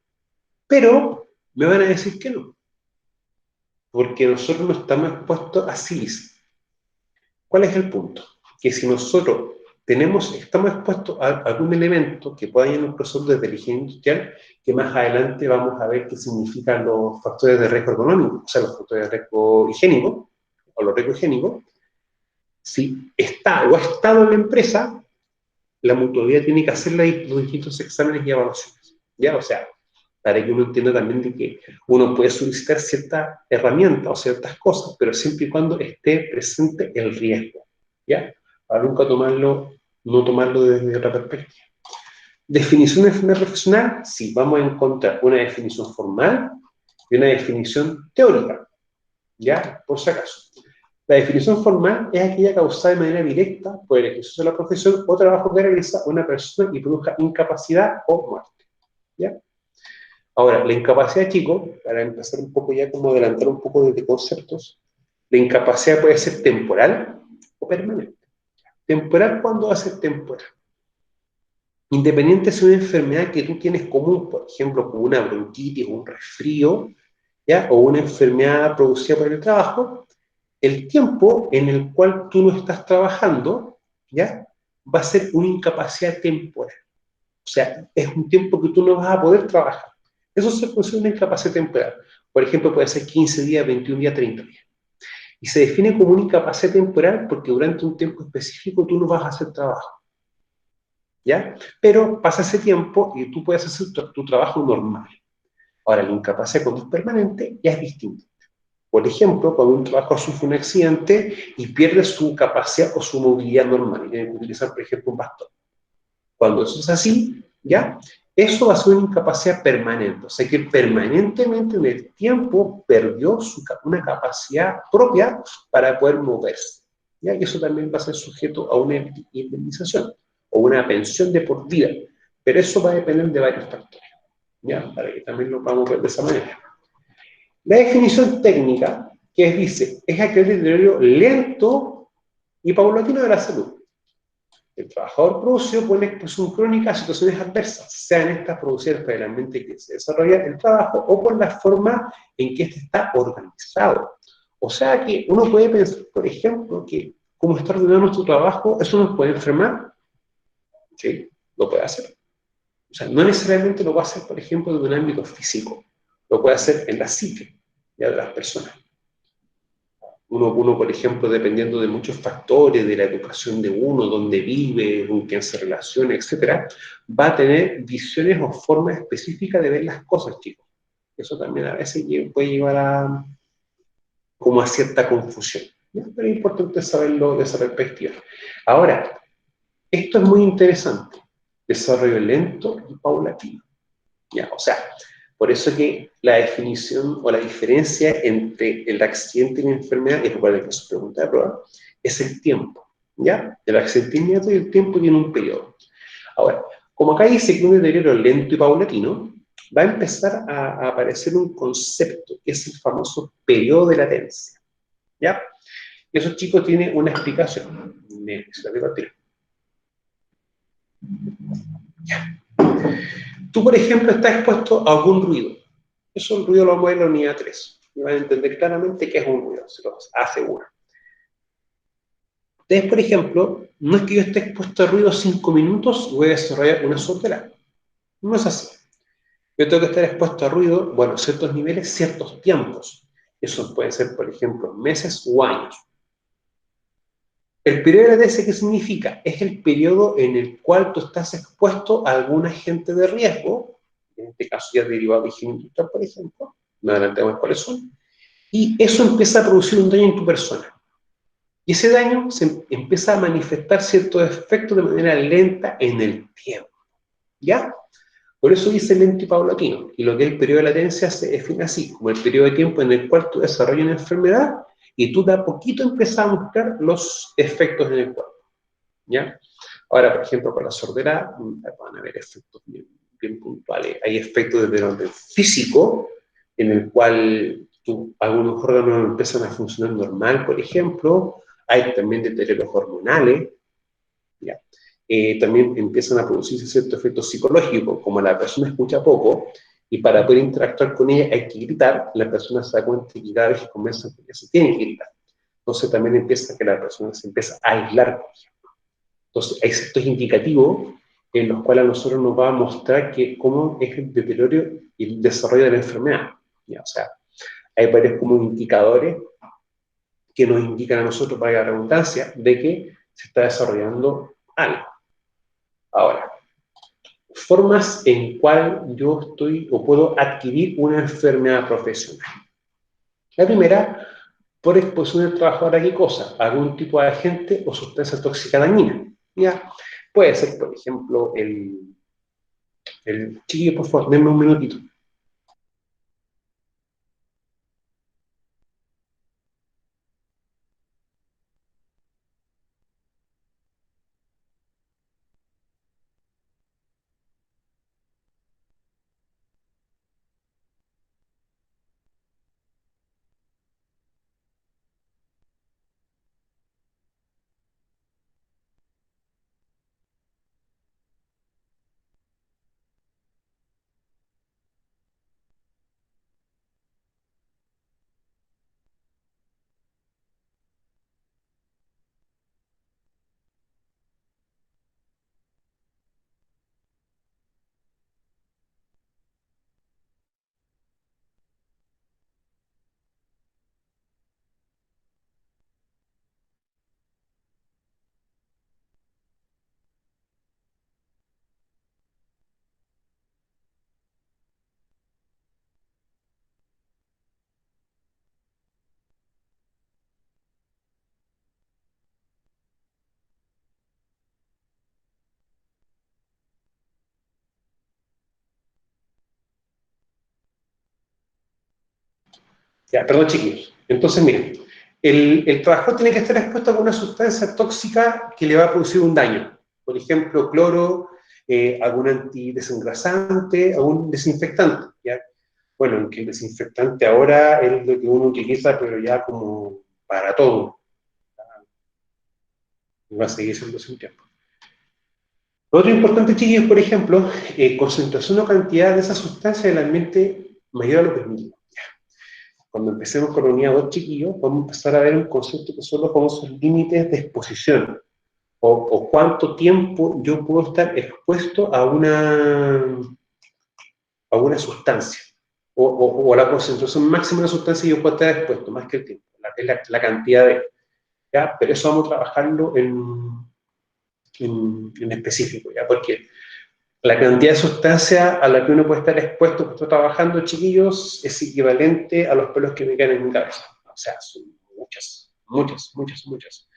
Pero me van a decir que no, porque nosotros no estamos expuestos a sílice. ¿Cuál es el punto? Que si nosotros estamos expuestos a algún elemento que pueda ir en un proceso de higiene industrial, que más adelante vamos a ver qué significan los factores de riesgo ergonómico, o sea, los factores de riesgo higiénico, o los riesgos higiénicos, si está o ha estado en la empresa, la mutualidad tiene que hacer los distintos exámenes y evaluaciones. ¿Ya? O sea, para que uno entienda también de que uno puede solicitar ciertas herramientas o ciertas cosas, pero siempre y cuando esté presente el riesgo, ¿ya? Para nunca no tomarlo desde otra perspectiva. Definición de enfermedad profesional, sí, vamos a encontrar una definición formal y una definición teórica, ¿ya? Por si acaso. La definición formal es aquella causada de manera directa por el ejercicio de la profesión o trabajo que realiza una persona y produzca incapacidad o muerte, ¿ya? Ahora, la incapacidad, chicos, para empezar un poco ya como adelantar un poco de conceptos, la incapacidad puede ser temporal o permanente. Temporal, ¿cuándo va a ser temporal? Independiente si es una enfermedad que tú tienes común, por ejemplo, como una bronquitis o un resfrío, ¿ya? O una enfermedad producida por el trabajo, el tiempo en el cual tú no estás trabajando, ¿ya? Va a ser una incapacidad temporal. O sea, es un tiempo que tú no vas a poder trabajar. Eso se considera una incapacidad temporal. Por ejemplo, puede ser 15 días, 21 días, 30 días. Y se define como una incapacidad temporal porque durante un tiempo específico tú no vas a hacer trabajo, ¿ya? Pero pasa ese tiempo y tú puedes hacer tu trabajo normal. Ahora, la incapacidad cuando es permanente ya es distinta. Por ejemplo, cuando un trabajador sufre un accidente y pierde su capacidad o su movilidad normal y tiene que utilizar, por ejemplo, un bastón. Cuando eso es así, ¿ya? Eso va a ser una incapacidad permanente. O sea que permanentemente en el tiempo perdió una capacidad propia para poder moverse, ¿ya? Y eso también va a ser sujeto a una indemnización o una pensión de por vida. Pero eso va a depender de varios factores, ¿ya? Para que también lo vamos a ver de esa manera. La definición técnica, que dice, es aquel deterioro lento y paulatino de la salud. El trabajador producido por una exposición crónica a situaciones adversas, sean estas producidas por el ambiente que se desarrolla el trabajo o por la forma en que éste está organizado. O sea que uno puede pensar, por ejemplo, que como está ordenado nuestro trabajo, eso nos puede enfermar. Sí, lo puede hacer. O sea, no necesariamente lo va a hacer, por ejemplo, en un ámbito físico, lo puede hacer en la psique ya de las personas. Uno, por ejemplo, dependiendo de muchos factores, de la educación de uno, dónde vive, con quién se relaciona, etcétera, va a tener visiones o formas específicas de ver las cosas, chicos. Eso también a veces puede llevar a, como a cierta confusión, ¿no? Pero es importante saberlo de esa perspectiva. Ahora, esto es muy interesante. Desarrollo lento y paulatino. ¿Ya? O sea, por eso que la definición o la diferencia entre el accidente y la enfermedad, y recuerden que es su pregunta de prueba, es el tiempo. ¿Ya? El accidente inmediato y el tiempo tiene un periodo. Ahora, como acá dice que un deterioro lento y paulatino, va a empezar a aparecer un concepto, que es el famoso periodo de latencia. ¿Ya? Eso, chicos, tiene una explicación. Se la digo al tiro. Tú, por ejemplo, estás expuesto a algún ruido. Eso, un ruido lo vamos a ver en la unidad 3. Y van a entender claramente qué es un ruido, se los aseguro. Ustedes, por ejemplo, no es que yo esté expuesto a ruido 5 minutos y voy a desarrollar una sordera. No es así. Yo tengo que estar expuesto a ruido, bueno, ciertos niveles, ciertos tiempos. Eso puede ser, por ejemplo, meses o años. El periodo de latencia, ¿qué significa? Es el periodo en el cual tú estás expuesto a algún agente de riesgo, en este caso ya derivado de higiene industrial, por ejemplo, no adelantemos cuáles son, y eso empieza a producir un daño en tu persona. Y ese daño se empieza a manifestar ciertos efectos de manera lenta en el tiempo. ¿Ya? Por eso dice lento y paulatino. Y lo que es el periodo de latencia se define así, como el periodo de tiempo en el cual tú desarrollas una enfermedad y tú de a poquito empiezas a mostrar los efectos en el cuerpo. ¿Ya? Ahora, por ejemplo, con la sordera van a haber efectos bien, bien puntuales. Hay efectos desde el orden físico, en el cual algunos órganos empiezan a funcionar normal, por ejemplo. Hay también deterioros hormonales. ¿Ya? También empiezan a producirse ciertos efectos psicológicos, como la persona escucha poco, y para poder interactuar con ella hay que gritar, la persona se da cuenta que cada vez que comienza se tiene que gritar. Entonces también empieza que la persona se empieza a aislar, por ejemplo. Entonces hay ciertos indicativos en los cuales a nosotros nos va a mostrar que cómo es el deterioro y el desarrollo de la enfermedad. ¿Ya? O sea, hay varios como indicadores que nos indican a nosotros, para la redundancia, de que se está desarrollando algo. Ahora, formas en cual yo estoy o puedo adquirir una enfermedad profesional. La primera, por exposición del trabajador a qué cosa, a algún tipo de agente o sustancia tóxica dañina. ¿Ya? Puede ser, por ejemplo, chiquillo, por favor, denme un minutito. Ya, perdón, chiquillos. Entonces, miren, el trabajador tiene que estar expuesto a alguna sustancia tóxica que le va a producir un daño. Por ejemplo, cloro, algún antidesengrasante, algún desinfectante. ¿Ya? Bueno, aunque el desinfectante ahora es lo que uno utiliza, pero ya como para todo. va a seguir siendo sin tiempo. Lo otro importante, chiquillos, por ejemplo, concentración o cantidad de esa sustancia en el ambiente mayor a lo permitido. Cuando empecemos con la unidad 2, chiquillos, vamos a empezar a ver un concepto que son los famosos límites de exposición, o cuánto tiempo yo puedo estar expuesto a una sustancia, o la concentración máxima de la sustancia que yo puedo estar expuesto, más que el tiempo, la cantidad de, ¿ya? Pero eso vamos a trabajarlo en específico, ¿ya? Porque la cantidad de sustancia a la que uno puede estar expuesto cuando está trabajando, chiquillos, es equivalente a los pelos que me caen en mi cabeza. O sea, son muchas, muchas, muchas, muchas.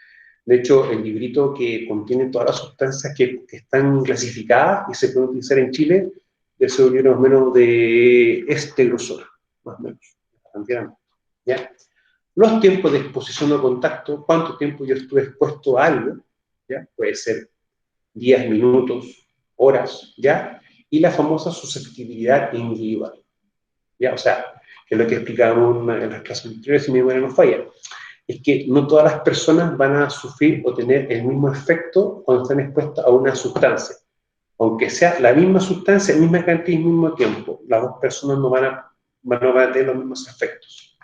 De hecho, el librito que contiene todas las sustancias que están clasificadas y se pueden utilizar en Chile, de ese libro más o menos de este grosor, más o menos, cantidad, ¿ya? Los tiempos de exposición o contacto, cuánto tiempo yo estuve expuesto a algo, ¿ya? Puede ser días, minutos, horas, ¿ya? Y la famosa susceptibilidad individual, ¿ya? O sea, que es lo que explicábamos en las clases anteriores, si mi memoria no falla, es que no todas las personas van a sufrir o tener el mismo efecto cuando están expuestas a una sustancia. Aunque sea la misma sustancia, la misma cantidad y el mismo tiempo, las dos personas no van a tener los mismos efectos.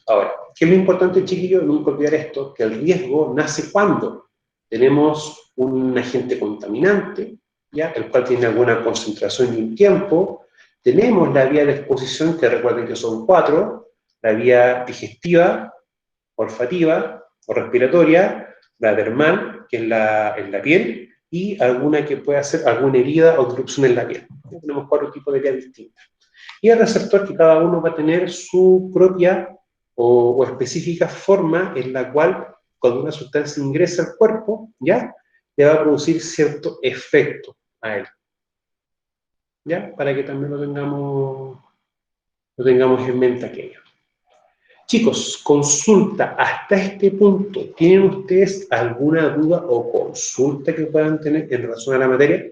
Ahora, ¿qué es lo importante, chiquillos? Nunca olvidar esto, que el riesgo nace cuando tenemos un agente contaminante, ¿ya? El cual tiene alguna concentración y un tiempo. Tenemos la vía de exposición, que recuerden que son 4, la vía digestiva, olfativa o respiratoria, la dermal, que es en la piel, y alguna que pueda ser alguna herida o erupción en la piel. Tenemos 4 tipos de vías distintas. Y el receptor, que cada uno va a tener su propia o específica forma en la cual, cuando una sustancia ingresa al cuerpo, ¿ya? Le va a producir cierto efecto a él. ¿Ya? Para que también lo tengamos en mente aquello. Chicos, consulta hasta este punto. ¿Tienen ustedes alguna duda o consulta que puedan tener en relación a la materia?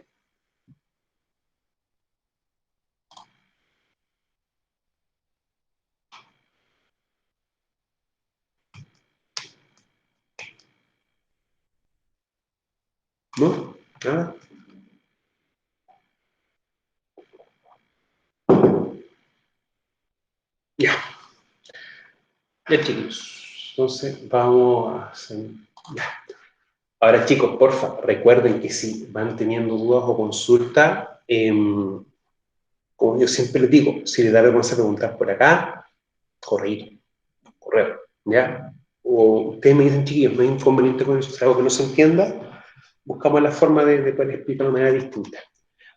¿No? ¿Nada? Ya. Ya, chicos. Entonces, vamos a hacer... Ya. Ahora, chicos, porfa, recuerden que si van teniendo dudas o consultas, como yo siempre les digo, si les da vergüenza preguntar por acá, correo, ¿ya? O ustedes me dicen, chiquillos, no hay inconveniente con eso, es algo que no se entienda, buscamos la forma de poder explicarlo de manera distinta.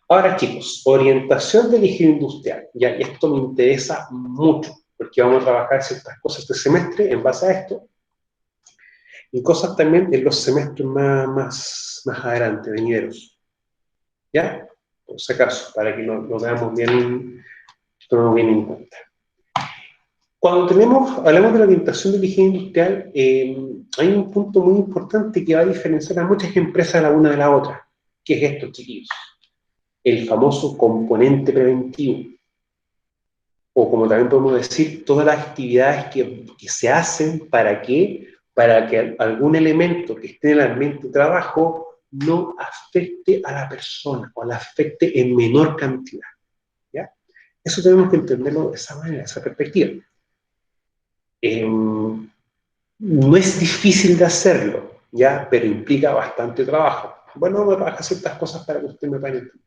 Ahora, chicos, orientación de la higiene industrial, ¿ya? Y esto me interesa mucho, porque vamos a trabajar ciertas cosas este semestre en base a esto, y cosas también en los semestres más adelante, venideros, ¿ya? Por si acaso, para que lo veamos bien, bien en cuenta. Cuando hablamos de la orientación de la higiene industrial, hay un punto muy importante que va a diferenciar a muchas empresas la una de la otra. ¿Qué es esto, chiquillos? El famoso componente preventivo. O como también podemos decir, todas las actividades que se hacen para que algún elemento que esté en el ambiente de trabajo no afecte a la persona o la afecte en menor cantidad. ¿Ya? Eso tenemos que entenderlo de esa manera, de esa perspectiva. No es difícil de hacerlo, ¿ya? Pero implica bastante trabajo. Bueno, vamos a trabajar ciertas cosas para que usted me pueda entender.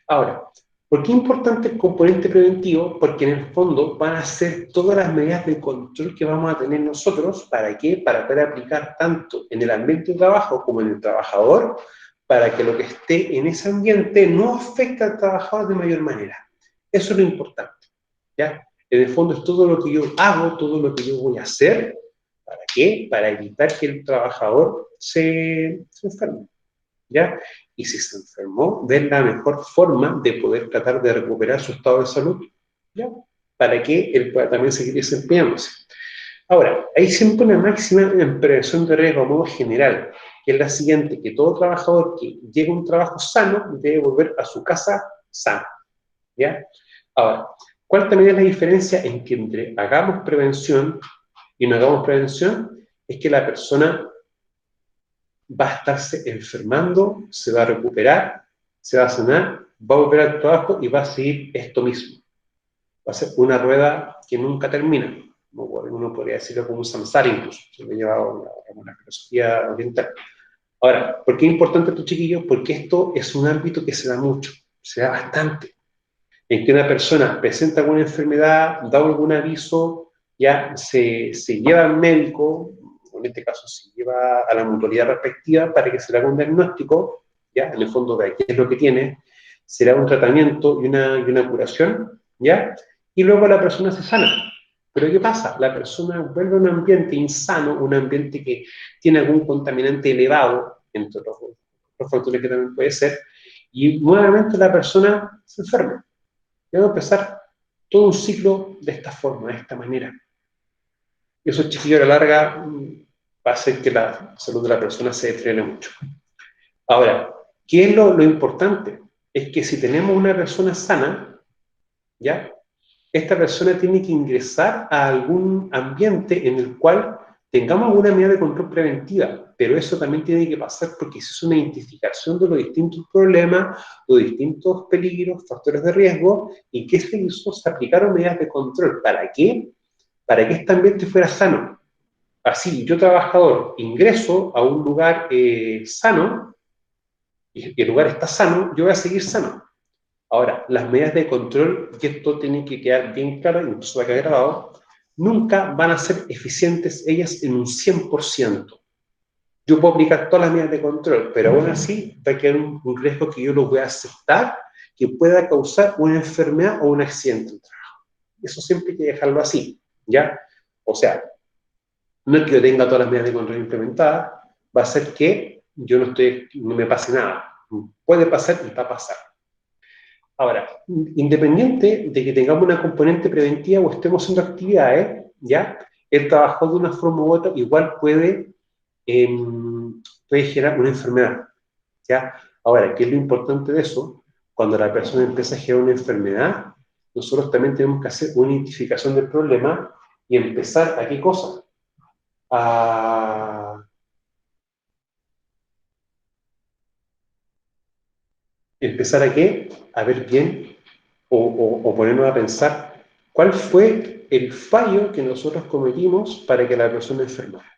Ahora, ¿por qué es importante el componente preventivo? Porque en el fondo van a ser todas las medidas de control que vamos a tener nosotros. ¿Para qué? Para poder aplicar tanto en el ambiente de trabajo como en el trabajador, para que lo que esté en ese ambiente no afecte al trabajador de mayor manera. Eso es lo importante, ¿ya? En el fondo es todo lo que yo hago, todo lo que yo voy a hacer. ¿Para qué? Para evitar que el trabajador se enferme, ¿ya? Y si se enfermó, ver la mejor forma de poder tratar de recuperar su estado de salud, ¿ya? Para que él pueda también seguir desempeñándose. Ahora, hay siempre una máxima en prevención de riesgo a modo general, que es la siguiente, que todo trabajador que llegue a un trabajo sano debe volver a su casa sano, ¿ya? Ahora, ¿cuál también es la diferencia en que entre hagamos prevención y no hagamos prevención? Es que la persona va a estarse enfermando, se va a recuperar, se va a sanar, va a volver al trabajo y va a seguir esto mismo. Va a ser una rueda que nunca termina. Uno podría decirlo como un samsara incluso, se lo lleva a una filosofía oriental. Ahora, ¿por qué es importante esto, chiquillos? Porque esto es un ámbito que se da mucho, se da bastante. En que una persona presenta alguna enfermedad, da algún aviso, ya se lleva al médico, en este caso se lleva a la mutualidad respectiva para que se le haga un diagnóstico, ya en el fondo de qué es lo que tiene, se le haga un tratamiento y una curación, ya, y luego la persona se sana. Pero ¿qué pasa? La persona vuelve a un ambiente insano, un ambiente que tiene algún contaminante elevado, entre los factores que también puede ser, y nuevamente la persona se enferma. Y vamos a empezar todo un ciclo de esta forma, de esta manera. Y eso, chiquillo, a la larga va a hacer que la salud de la persona se deteriore mucho. Ahora, ¿qué es lo importante? Es que si tenemos una persona sana, ¿ya? Esta persona tiene que ingresar a algún ambiente en el cual tengamos alguna medida de control preventiva, pero eso también tiene que pasar porque se es una identificación de los distintos problemas, los distintos peligros, factores de riesgo, y que se hizo, se aplicaron medidas de control. ¿Para qué? Para que este ambiente fuera sano. Así, yo trabajador ingreso a un lugar sano, y el lugar está sano, yo voy a seguir sano. Ahora, las medidas de control, y esto tiene que quedar bien claro, incluso va a quedar grabado, nunca van a ser eficientes ellas en un 100%. Yo puedo aplicar todas las medidas de control, pero aún así va a quedar un riesgo que yo lo voy a aceptar que pueda causar una enfermedad o un accidente en el trabajo. Eso siempre hay que dejarlo así, ¿ya? O sea, no es que yo tenga todas las medidas de control implementadas, va a ser que yo no me pase nada. Puede pasar y va a pasar. Ahora, independiente de que tengamos una componente preventiva o estemos haciendo actividades, ¿ya? El trabajo de una forma u otra igual puede generar una enfermedad, ¿ya? Ahora, ¿qué es lo importante de eso? Cuando la persona empieza a generar una enfermedad, nosotros también tenemos que hacer una identificación del problema y empezar a ¿qué cosa? A empezar a qué? A ver bien o ponernos a pensar cuál fue el fallo que nosotros cometimos para que la persona enfermara.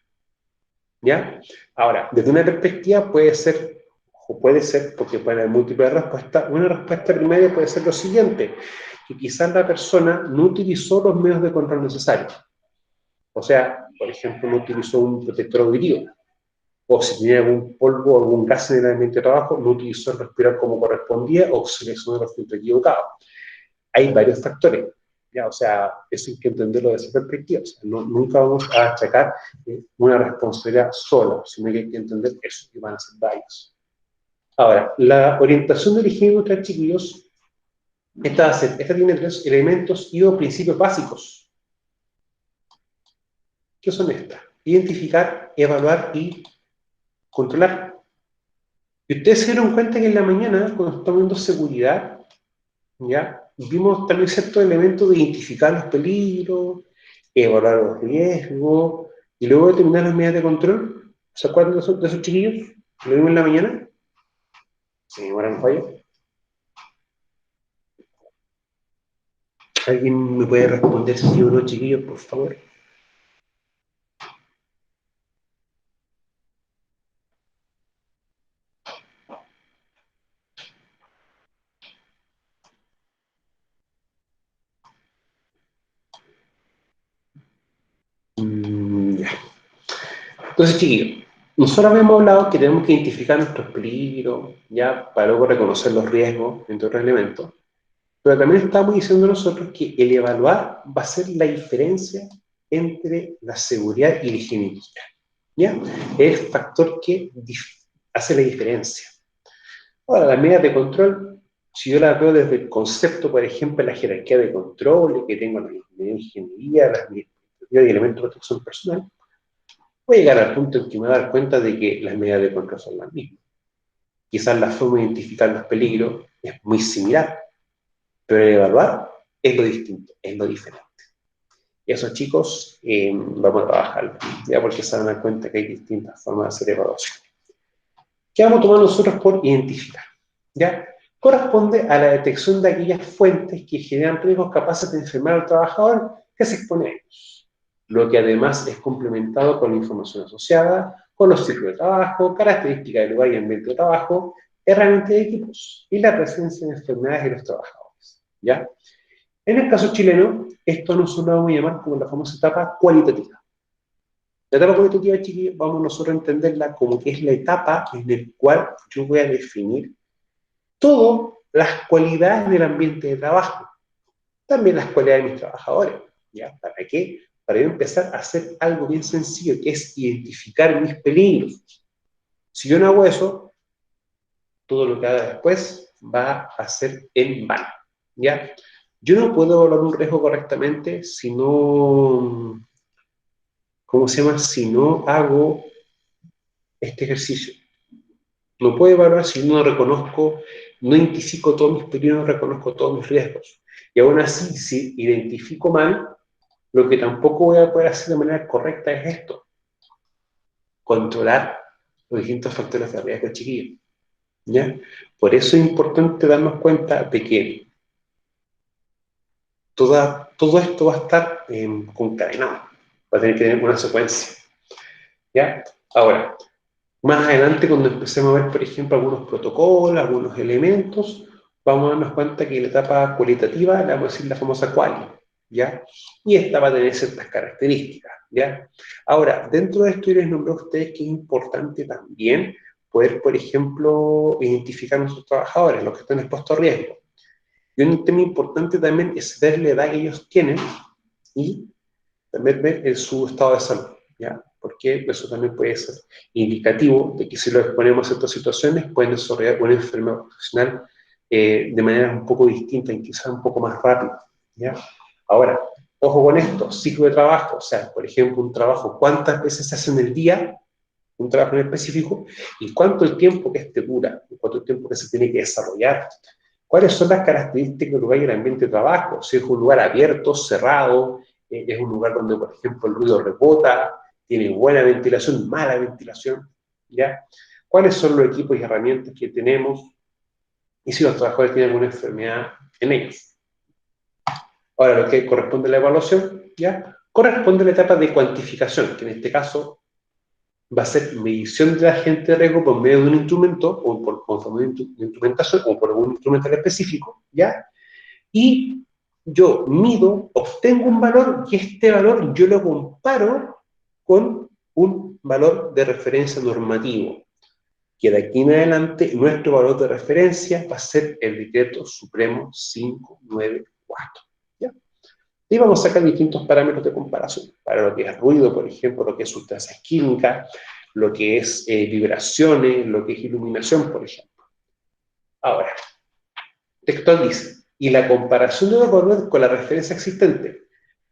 ¿Ya? Ahora, desde una perspectiva puede ser, o puede ser, porque puede haber múltiples respuestas, una respuesta primaria puede ser lo siguiente, que quizás la persona no utilizó los medios de control necesarios. O sea, por ejemplo, no utilizó un protector auditivo, o si tenía algún polvo o algún gas en el ambiente de trabajo, no utilizó el respirador como correspondía o seleccionó los filtros equivocados. Hay varios factores, ¿ya? O sea, eso hay que entenderlo desde esa perspectiva. O sea, nunca vamos a achacar una responsabilidad sola, sino que hay que entender eso, y van a ser varios. Ahora, la orientación de la higiene industrial, chiquillos, esta tiene 3 elementos y o principios básicos. ¿Qué son estas? Identificar, evaluar y controlar. Y ustedes se dieron cuenta que en la mañana, cuando estamos viendo seguridad, ¿ya? Vimos también ciertos elementos de identificar los peligros, evaluar los riesgos, y luego determinar las medidas de control. ¿Se acuerdan de esos chiquillos? ¿Lo vimos en la mañana? Sí, ahora no falla. ¿Alguien me puede responder si sí o no, chiquillos, por favor? Ya. Entonces, chiquillos, nosotros habíamos hablado que tenemos que identificar nuestros peligros, ya, para luego reconocer los riesgos, entre otros elementos. Pero también estamos diciendo nosotros que el evaluar va a ser la diferencia entre la seguridad y la higiene industrial. ¿Ya? Es el factor que hace la diferencia. Ahora, las medidas de control, si yo las veo desde el concepto, por ejemplo, la jerarquía de control, que tengo la ingeniería, las medidas y elementos de protección personal, voy a llegar al punto en que me voy a dar cuenta de que las medidas de control son las mismas. Quizás la forma de identificar los peligros es muy similar, pero el evaluar es lo distinto, es lo diferente. Y eso, chicos, vamos a trabajarlo, ya porque se van a dar cuenta que hay distintas formas de hacer evaluación. ¿Qué vamos a tomar nosotros por identificar? ¿Ya? Corresponde a la detección de aquellas fuentes que generan riesgos capaces de enfermar al trabajador que se expone a ellos, lo que además es complementado con la información asociada, con los ciclos de trabajo, características del lugar y ambiente de trabajo, herramientas de equipos y la presencia de enfermedades de los trabajadores. ¿Ya? En el caso chileno, esto nosotros lo vamos a llamar como la famosa etapa cualitativa. La etapa cualitativa, chiquillos, vamos nosotros a entenderla como que es la etapa en la cual yo voy a definir todas las cualidades del ambiente de trabajo, también las cualidades de mis trabajadores. ¿Ya? ¿Para qué? Para yo empezar a hacer algo bien sencillo, que es identificar mis peligros. Si yo no hago eso, todo lo que haga después va a ser en vano. ¿Ya? Yo no puedo evaluar un riesgo correctamente si no, ¿cómo se llama? Si no hago este ejercicio. No puedo evaluar si no reconozco, no identifico todos mis peligros, no reconozco todos mis riesgos. Y aún así, si identifico mal, lo que tampoco voy a poder hacer de manera correcta es esto: controlar los distintos factores de riesgo, chiquillos. ¿Ya? Por eso es importante darnos cuenta de que todo esto va a estar concadenado, va a tener que tener una secuencia. ¿Ya? Ahora, más adelante, cuando empecemos a ver, por ejemplo, algunos protocolos, algunos elementos, vamos a darnos cuenta que la etapa cualitativa, la vamos a decir la famosa quali, ¿ya? Y esta va a tener ciertas características, ¿ya? Ahora, dentro de esto yo les nombré a ustedes que es importante también poder, por ejemplo, identificar a nuestros trabajadores, los que están expuestos a riesgo. Y un tema importante también es ver la edad que ellos tienen y también ver su estado de salud, ¿ya? Porque eso también puede ser indicativo de que si lo exponemos a estas situaciones pueden desarrollar una enfermedad profesional de manera un poco distinta y quizás un poco más rápida, ¿ya? Ahora, ojo con esto, ciclo de trabajo, o sea, por ejemplo, un trabajo, ¿cuántas veces se hace en el día? Un trabajo en específico, y cuánto el tiempo que este dura, cuánto el tiempo que se tiene que desarrollar, cuáles son las características del lugar y el ambiente de trabajo, si es un lugar abierto, cerrado, es un lugar donde, por ejemplo, el ruido rebota, tiene buena ventilación, mala ventilación, ¿ya? ¿Cuáles son los equipos y herramientas que tenemos? Y si los trabajadores tienen alguna enfermedad en ellos. Ahora, lo que corresponde a la evaluación, ¿ya? Corresponde a la etapa de cuantificación, que en este caso va a ser medición del agente de riesgo por medio de un instrumento, o por medio de instrumentación, o por algún instrumento específico, ¿ya? Y yo mido, obtengo un valor, y este valor yo lo comparo con un valor de referencia normativo, que de aquí en adelante nuestro valor de referencia va a ser el Decreto Supremo 594. ¿Ya? Y vamos a sacar distintos parámetros de comparación, para lo que es ruido, por ejemplo, lo que es sustancias químicas, lo que es vibraciones, lo que es iluminación, por ejemplo. Ahora, textual dice, y la comparación de los valores con la referencia existente.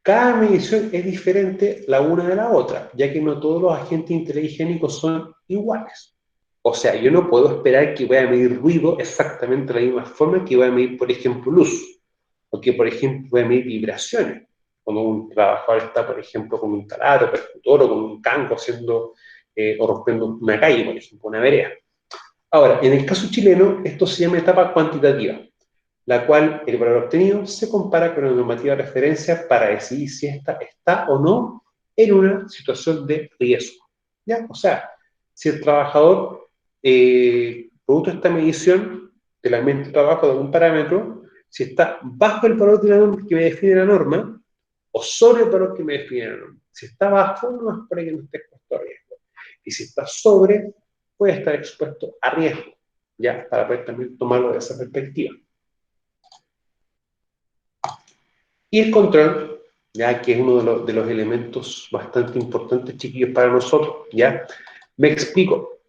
Cada medición es diferente la una de la otra, ya que no todos los agentes inteligénicos son iguales. O sea, yo no puedo esperar que voy a medir ruido exactamente de la misma forma que voy a medir, por ejemplo, luz, o que, por ejemplo, voy a medir vibraciones. Cuando un trabajador está, por ejemplo, con un taladro, percutor, o con un canco haciendo, o rompiendo una calle, por ejemplo, una vereda. Ahora, en el caso chileno, esto se llama etapa cuantitativa, la cual el valor obtenido se compara con la normativa de referencia para decidir si esta está o no en una situación de riesgo. ¿Ya? O sea, si el trabajador, producto de esta medición del ambiente de trabajo de algún parámetro, si está bajo el valor de la norma que me define la norma, o sobre el valor que me define la norma. Si está bajo, no es para que no esté expuesto a riesgo. Y si está sobre, puede estar expuesto a riesgo, ¿ya? Para poder también tomarlo de esa perspectiva. Y el control, ya que es uno de los elementos bastante importantes, chiquillos, para nosotros, ¿ya? Me explico.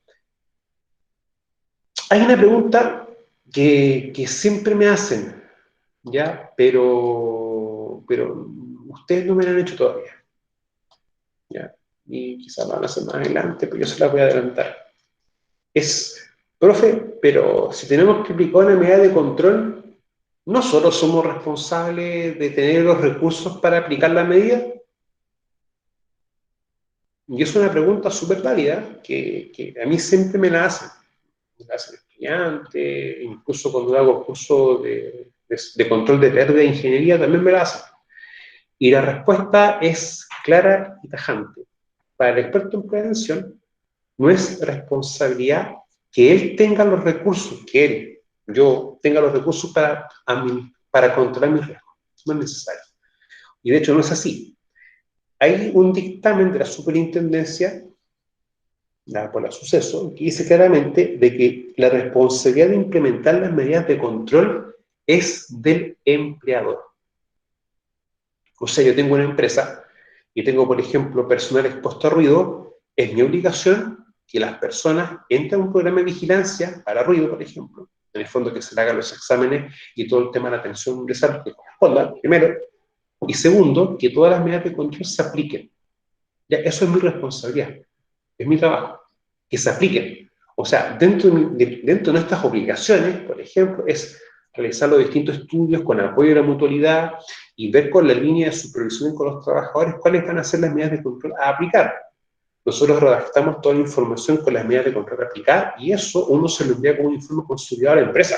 Hay una pregunta que siempre me hacen, ¿ya? Pero ustedes no me la han hecho todavía, ¿ya? Y quizás la van a hacer más adelante, pero yo se la voy a adelantar. Es, profe, pero si tenemos que aplicar una medida de control, ¿no solo somos responsables de tener los recursos para aplicar la medida? Y es una pregunta súper válida que a mí siempre me la hacen, la hacen estudiantes, incluso cuando hago curso de control de pérdida de ingeniería también me la hacen. Y la respuesta es clara y tajante. Para el experto en prevención, no es responsabilidad que él tenga los recursos, yo tenga los recursos para controlar mis riesgos. No es necesario. Y de hecho no es así. Hay un dictamen de la superintendencia, la por el suceso, que dice claramente de que la responsabilidad de implementar las medidas de control es del empleador. O sea, yo tengo una empresa y tengo, por ejemplo, personal expuesto a ruido, es mi obligación que las personas entren a un programa de vigilancia para ruido, por ejemplo, en el fondo que se le hagan los exámenes y todo el tema de la atención ingresal que corresponda, primero, y segundo, que todas las medidas de control se apliquen. Ya, eso es mi responsabilidad, es mi trabajo, que se apliquen. O sea, dentro de nuestras obligaciones, por ejemplo, es realizar los distintos estudios con apoyo de la mutualidad y ver con la línea de supervisión con los trabajadores cuáles van a ser las medidas de control a aplicar. Nosotros redactamos toda la información con las medidas de control a aplicar y eso uno se lo envía como un informe consolidado a la empresa.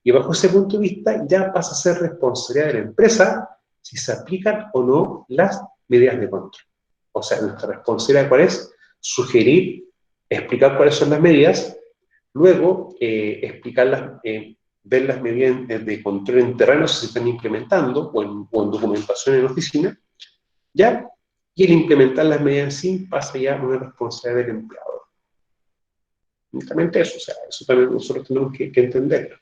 Y bajo ese punto de vista ya pasa a ser responsabilidad de la empresa si se aplican o no las medidas de control. O sea, nuestra responsabilidad ¿cuál es? Sugerir, explicar cuáles son las medidas, luego explicarlas, ver las medidas de control en terreno si se están implementando o en documentación en oficina, ¿ya? Y el implementar las medidas en sí pasa ya a una responsabilidad del empleador. Únicamente eso, o sea, eso también nosotros tenemos que entenderlo.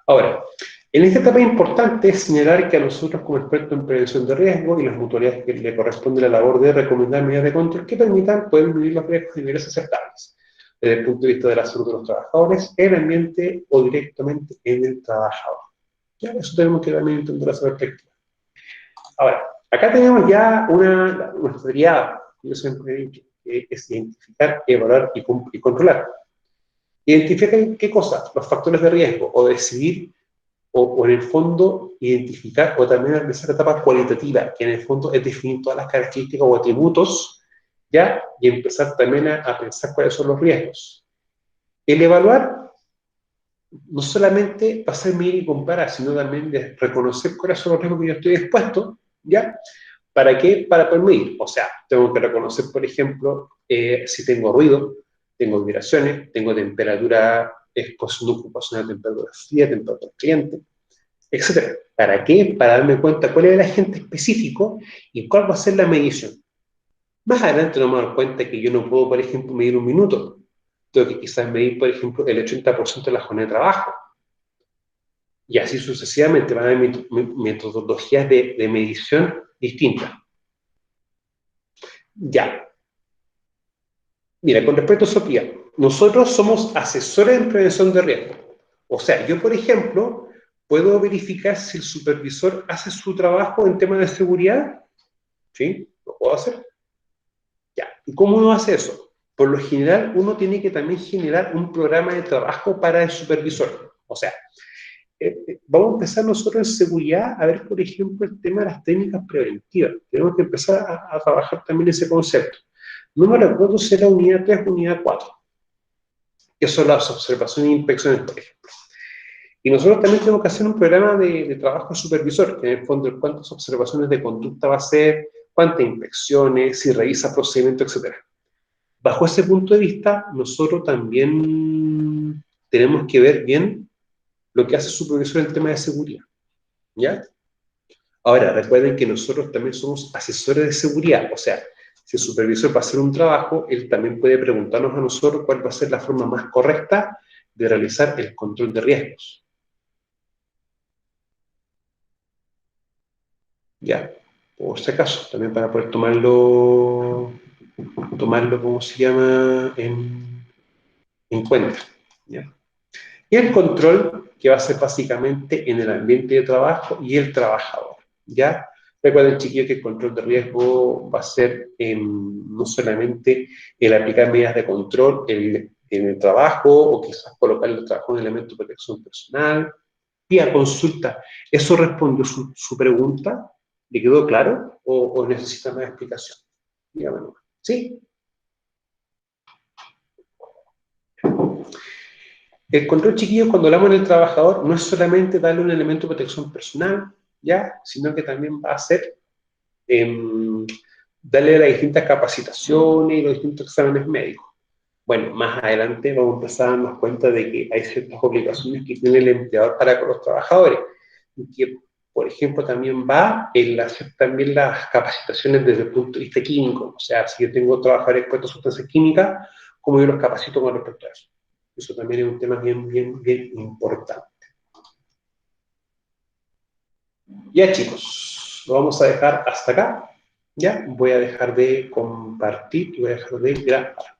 Ahora, en esta etapa importante es señalar que a nosotros como expertos en prevención de riesgo y las mutualidades que le corresponde la labor de recomendar medidas de control que permitan poder medir los riesgos de niveles aceptables desde el punto de vista de la salud de los trabajadores, en el ambiente o directamente en el trabajador. ¿Ya? Eso tenemos que también entender esa perspectiva. Ahora, acá tenemos ya una tarea, yo siempre he dicho, que es identificar, evaluar y controlar. Identificar qué cosas, los factores de riesgo, o decidir, o en el fondo identificar, o también realizar la etapa cualitativa, que en el fondo es definir todas las características o atributos, ¿ya? Y empezar también a pensar cuáles son los riesgos. El evaluar no solamente va a ser medir y comparar, sino también de reconocer cuáles son los riesgos que yo estoy expuesto, ¿ya? ¿Para qué? Para poder medir. O sea, tengo que reconocer, por ejemplo, si tengo ruido, tengo vibraciones, tengo temperatura, exposición ocupacional, temperatura fría, temperatura caliente, etc. ¿Para qué? Para darme cuenta cuál es el agente específico y cuál va a ser la medición. Más adelante nos vamos a dar cuenta que yo no puedo, por ejemplo, medir un minuto. Tengo que quizás medir, por ejemplo, el 80% de la jornada de trabajo. Y así sucesivamente van a haber metodologías de medición distintas. Ya. Mira, con respecto a Sofía, nosotros somos asesores en prevención de riesgo. O sea, yo, por ejemplo, puedo verificar si el supervisor hace su trabajo en temas de seguridad. ¿Sí? ¿Lo puedo hacer? Ya. ¿Y cómo uno hace eso? Por lo general, uno tiene que también generar un programa de trabajo para el supervisor. O sea, vamos a empezar nosotros en seguridad a ver, por ejemplo, el tema de las técnicas preventivas. Tenemos que empezar a trabajar también ese concepto. No me recuerdo si era unidad 3 o unidad 4, que son las observaciones e inspecciones, por ejemplo. Y nosotros también tenemos que hacer un programa de trabajo supervisor, que en el fondo cuántas observaciones de conducta va a hacer, cuántas inspecciones, si revisa procedimientos, etc. Bajo ese punto de vista, nosotros también tenemos que ver bien lo que hace el supervisor en el tema de seguridad. ¿Ya? Ahora, recuerden que nosotros también somos asesores de seguridad, o sea, si el supervisor va a hacer un trabajo, él también puede preguntarnos a nosotros cuál va a ser la forma más correcta de realizar el control de riesgos. ¿Ya? Por si acaso, también para poder tomarlo ¿cómo se llama?, en cuenta. ¿Ya? Y el control, que va a ser básicamente en el ambiente de trabajo y el trabajador. ¿Ya? Recuerden, chiquillos, que el control de riesgo va a ser no solamente el aplicar medidas de control en el trabajo o quizás colocar el trabajo en elemento de protección personal. Vía consulta, ¿eso respondió su pregunta? ¿Le quedó claro o necesita más explicación? Dígame. ¿Sí? El control, chiquillos, cuando hablamos del trabajador, no es solamente darle un elemento de protección personal, ¿ya? Sino que también va a ser darle las distintas capacitaciones y los distintos exámenes médicos. Bueno, más adelante vamos a empezar a darnos cuenta de que hay ciertas obligaciones que tiene el empleador para con los trabajadores, y que, por ejemplo, también va en hacer también las capacitaciones desde el punto de vista químico. O sea, si yo tengo trabajadores expuestos a sustancias químicas, ¿cómo yo los capacito con respecto a eso? Eso también es un tema bien importante. Ya, chicos, lo vamos a dejar hasta acá. Ya, voy a dejar de compartir y voy a dejar de grabar.